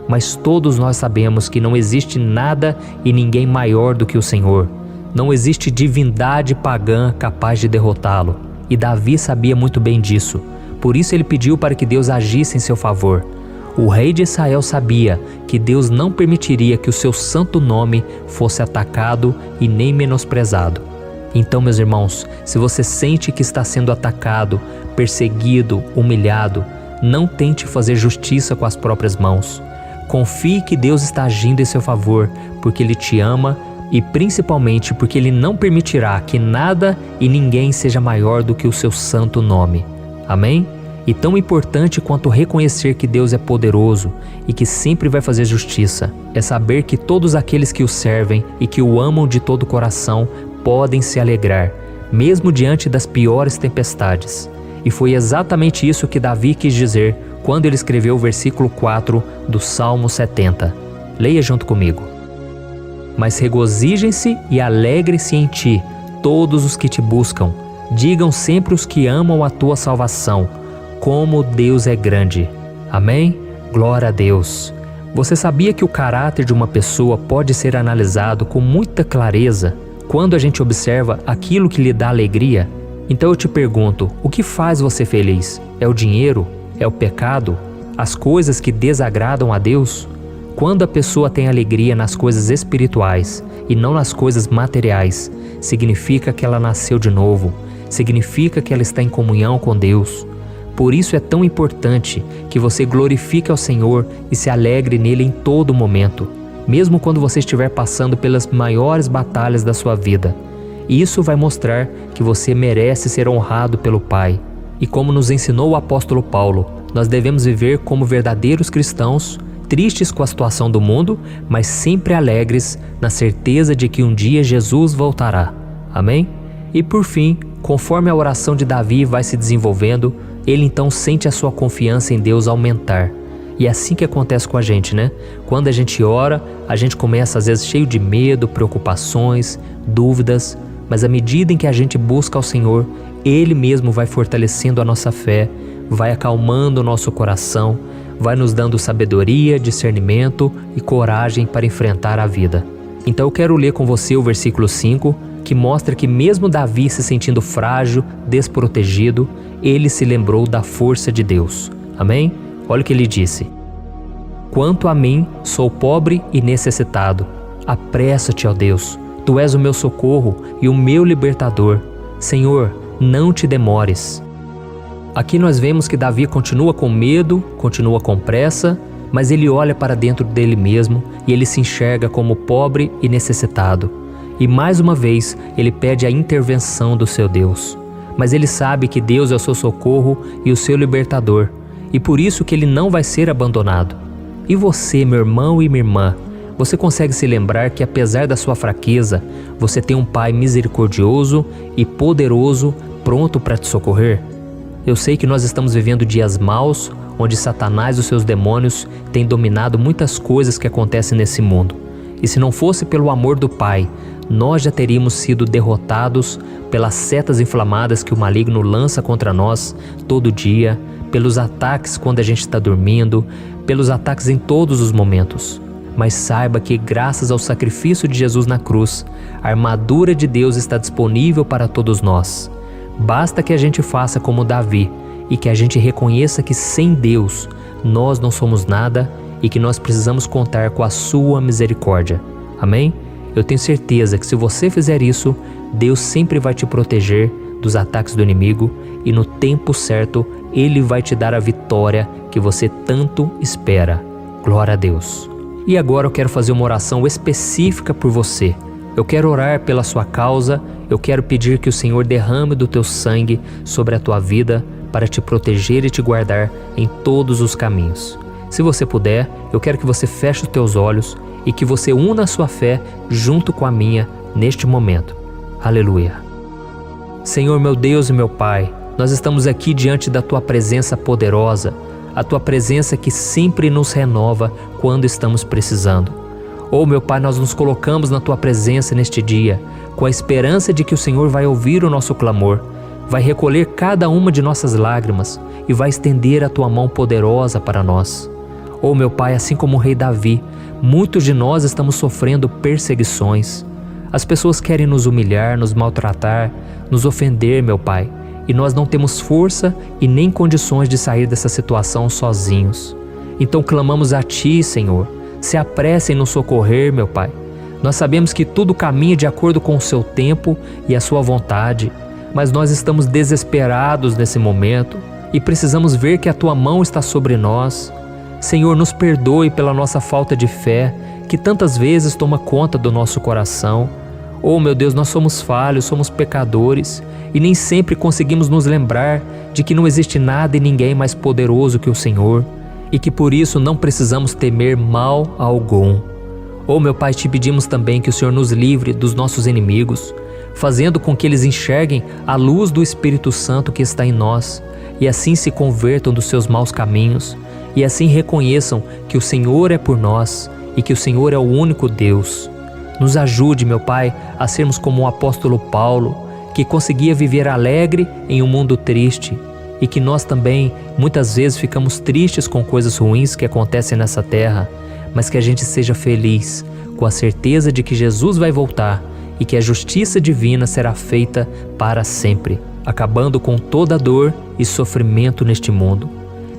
Mas todos nós sabemos que não existe nada e ninguém maior do que o Senhor. Não existe divindade pagã capaz de derrotá-lo. E Davi sabia muito bem disso. Por isso ele pediu para que Deus agisse em seu favor. O rei de Israel sabia que Deus não permitiria que o seu santo nome fosse atacado e nem menosprezado. Então, meus irmãos, se você sente que está sendo atacado, perseguido, humilhado, não tente fazer justiça com as próprias mãos. Confie que Deus está agindo em seu favor, porque Ele te ama e principalmente porque Ele não permitirá que nada e ninguém seja maior do que o seu santo nome. Amém? E tão importante quanto reconhecer que Deus é poderoso e que sempre vai fazer justiça, é saber que todos aqueles que o servem e que o amam de todo o coração podem se alegrar, mesmo diante das piores tempestades. E foi exatamente isso que Davi quis dizer quando ele escreveu o versículo 4 do Salmo 70. Leia junto comigo. Mas regozijem-se e alegrem-se em ti, todos os que te buscam. Digam sempre os que amam a tua salvação, como Deus é grande. Amém? Glória a Deus. Você sabia que o caráter de uma pessoa pode ser analisado com muita clareza quando a gente observa aquilo que lhe dá alegria? Então eu te pergunto, o que faz você feliz? É o dinheiro? É o pecado? As coisas que desagradam a Deus? Quando a pessoa tem alegria nas coisas espirituais e não nas coisas materiais, significa que ela nasceu de novo, significa que ela está em comunhão com Deus. Por isso é tão importante que você glorifique ao Senhor e se alegre nele em todo momento, mesmo quando você estiver passando pelas maiores batalhas da sua vida. Isso vai mostrar que você merece ser honrado pelo Pai. E como nos ensinou o apóstolo Paulo, nós devemos viver como verdadeiros cristãos, tristes com a situação do mundo, mas sempre alegres na certeza de que um dia Jesus voltará. Amém? E por fim, conforme a oração de Davi vai se desenvolvendo, ele então sente a sua confiança em Deus aumentar. E é assim que acontece com a gente, né? Quando a gente ora, a gente começa às vezes cheio de medo, preocupações, dúvidas, mas à medida em que a gente busca ao Senhor, Ele mesmo vai fortalecendo a nossa fé, vai acalmando o nosso coração, vai nos dando sabedoria, discernimento e coragem para enfrentar a vida. Então eu quero ler com você o versículo 5, que mostra que mesmo Davi se sentindo frágil, desprotegido, ele se lembrou da força de Deus. Amém? Olha o que ele disse. Quanto a mim, sou pobre e necessitado. Apressa-te, ó Deus, Tu és o meu socorro e o meu libertador. Senhor, não te demores. Aqui nós vemos que Davi continua com medo, continua com pressa, mas ele olha para dentro dele mesmo e ele se enxerga como pobre e necessitado. E mais uma vez ele pede a intervenção do seu Deus. Mas ele sabe que Deus é o seu socorro e o seu libertador, e por isso que ele não vai ser abandonado. E você, meu irmão e minha irmã, você consegue se lembrar que apesar da sua fraqueza, você tem um Pai misericordioso e poderoso pronto para te socorrer? Eu sei que nós estamos vivendo dias maus, onde Satanás e os seus demônios têm dominado muitas coisas que acontecem nesse mundo. E se não fosse pelo amor do Pai, nós já teríamos sido derrotados pelas setas inflamadas que o maligno lança contra nós todo dia, pelos ataques quando a gente está dormindo, pelos ataques em todos os momentos. Mas saiba que graças ao sacrifício de Jesus na cruz, a armadura de Deus está disponível para todos nós. Basta que a gente faça como Davi e que a gente reconheça que sem Deus nós não somos nada e que nós precisamos contar com a sua misericórdia. Amém? Eu tenho certeza que se você fizer isso, Deus sempre vai te proteger dos ataques do inimigo e no tempo certo Ele vai te dar a vitória que você tanto espera. Glória a Deus. E agora eu quero fazer uma oração específica por você. Eu quero orar pela sua causa, eu quero pedir que o Senhor derrame do teu sangue sobre a tua vida para te proteger e te guardar em todos os caminhos. Se você puder, eu quero que você feche os teus olhos e que você una a sua fé junto com a minha neste momento. Aleluia. Senhor, meu Deus e meu Pai, nós estamos aqui diante da Tua presença poderosa, a Tua presença que sempre nos renova quando estamos precisando. Oh, meu Pai, nós nos colocamos na Tua presença neste dia, com a esperança de que o Senhor vai ouvir o nosso clamor, vai recolher cada uma de nossas lágrimas e vai estender a Tua mão poderosa para nós. Oh, meu Pai, assim como o rei Davi, muitos de nós estamos sofrendo perseguições. As pessoas querem nos humilhar, nos maltratar, nos ofender, meu Pai, e nós não temos força e nem condições de sair dessa situação sozinhos. Então clamamos a Ti, Senhor, se apresse em nos socorrer, meu Pai. Nós sabemos que tudo caminha de acordo com o Seu tempo e a Sua vontade, mas nós estamos desesperados nesse momento e precisamos ver que a Tua mão está sobre nós. Senhor, nos perdoe pela nossa falta de fé, que tantas vezes toma conta do nosso coração. Oh, meu Deus, nós somos falhos, somos pecadores e nem sempre conseguimos nos lembrar de que não existe nada e ninguém mais poderoso que o Senhor e que por isso não precisamos temer mal algum. Oh, meu Pai, te pedimos também que o Senhor nos livre dos nossos inimigos, fazendo com que eles enxerguem a luz do Espírito Santo que está em nós e assim se convertam dos seus maus caminhos e assim reconheçam que o Senhor é por nós e que o Senhor é o único Deus. Nos ajude, meu Pai, a sermos como o apóstolo Paulo, que conseguia viver alegre em um mundo triste e que nós também muitas vezes ficamos tristes com coisas ruins que acontecem nessa terra, mas que a gente seja feliz com a certeza de que Jesus vai voltar e que a justiça divina será feita para sempre, acabando com toda dor e sofrimento neste mundo.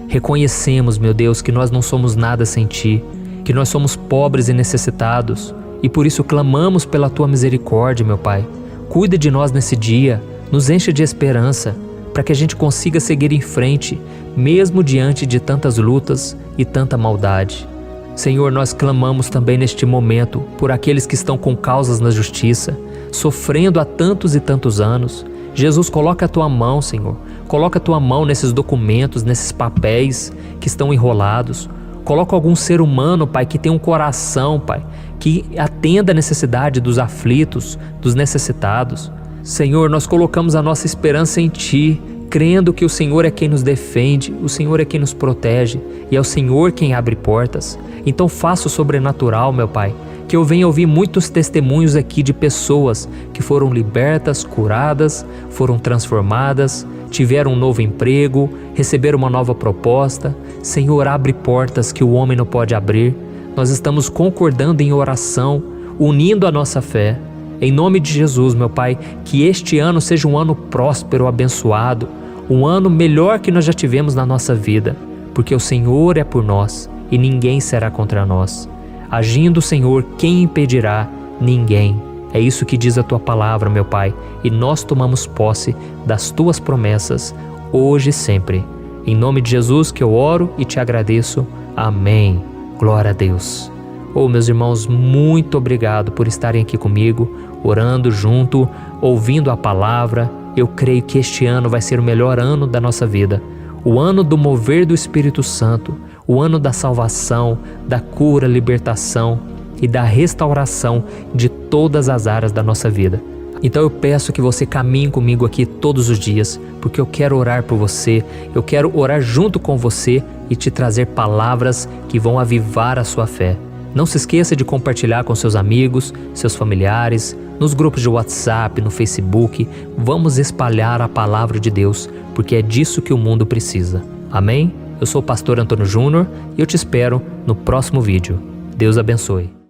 Reconhecemos, meu Deus, que nós não somos nada sem Ti, que nós somos pobres e necessitados, e por isso clamamos pela Tua misericórdia, meu Pai. Cuida de nós nesse dia, nos encha de esperança, para que a gente consiga seguir em frente, mesmo diante de tantas lutas e tanta maldade. Senhor, nós clamamos também neste momento por aqueles que estão com causas na justiça, sofrendo há tantos e tantos anos. Jesus, coloca a Tua mão, Senhor. Coloca a Tua mão nesses documentos, nesses papéis que estão enrolados. Coloca algum ser humano, Pai, que tem um coração, Pai, que atenda a necessidade dos aflitos, dos necessitados. Senhor, nós colocamos a nossa esperança em Ti, crendo que o Senhor é quem nos defende, o Senhor é quem nos protege e é o Senhor quem abre portas. Então faça o sobrenatural, meu Pai, que eu venha ouvir muitos testemunhos aqui de pessoas que foram libertas, curadas, foram transformadas, tiveram um novo emprego, receberam uma nova proposta. Senhor, abre portas que o homem não pode abrir. Nós estamos concordando em oração, unindo a nossa fé. Em nome de Jesus, meu Pai, que este ano seja um ano próspero, abençoado, um ano melhor que nós já tivemos na nossa vida, porque o Senhor é por nós e ninguém será contra nós. Agindo o Senhor, quem impedirá? Ninguém. É isso que diz a Tua palavra, meu Pai, e nós tomamos posse das Tuas promessas, hoje e sempre. Em nome de Jesus que eu oro e te agradeço. Amém. Glória a Deus. Meus irmãos, muito obrigado por estarem aqui comigo, orando junto, ouvindo a palavra. Eu creio que este ano vai ser o melhor ano da nossa vida. O ano do mover do Espírito Santo, o ano da salvação, da cura, libertação e da restauração de todas as áreas da nossa vida. Então eu peço que você caminhe comigo aqui todos os dias, porque eu quero orar por você, eu quero orar junto com você e te trazer palavras que vão avivar a sua fé. Não se esqueça de compartilhar com seus amigos, seus familiares, nos grupos de WhatsApp, no Facebook. Vamos espalhar a palavra de Deus, porque é disso que o mundo precisa. Amém? Eu sou o pastor Antônio Júnior e eu te espero no próximo vídeo. Deus abençoe.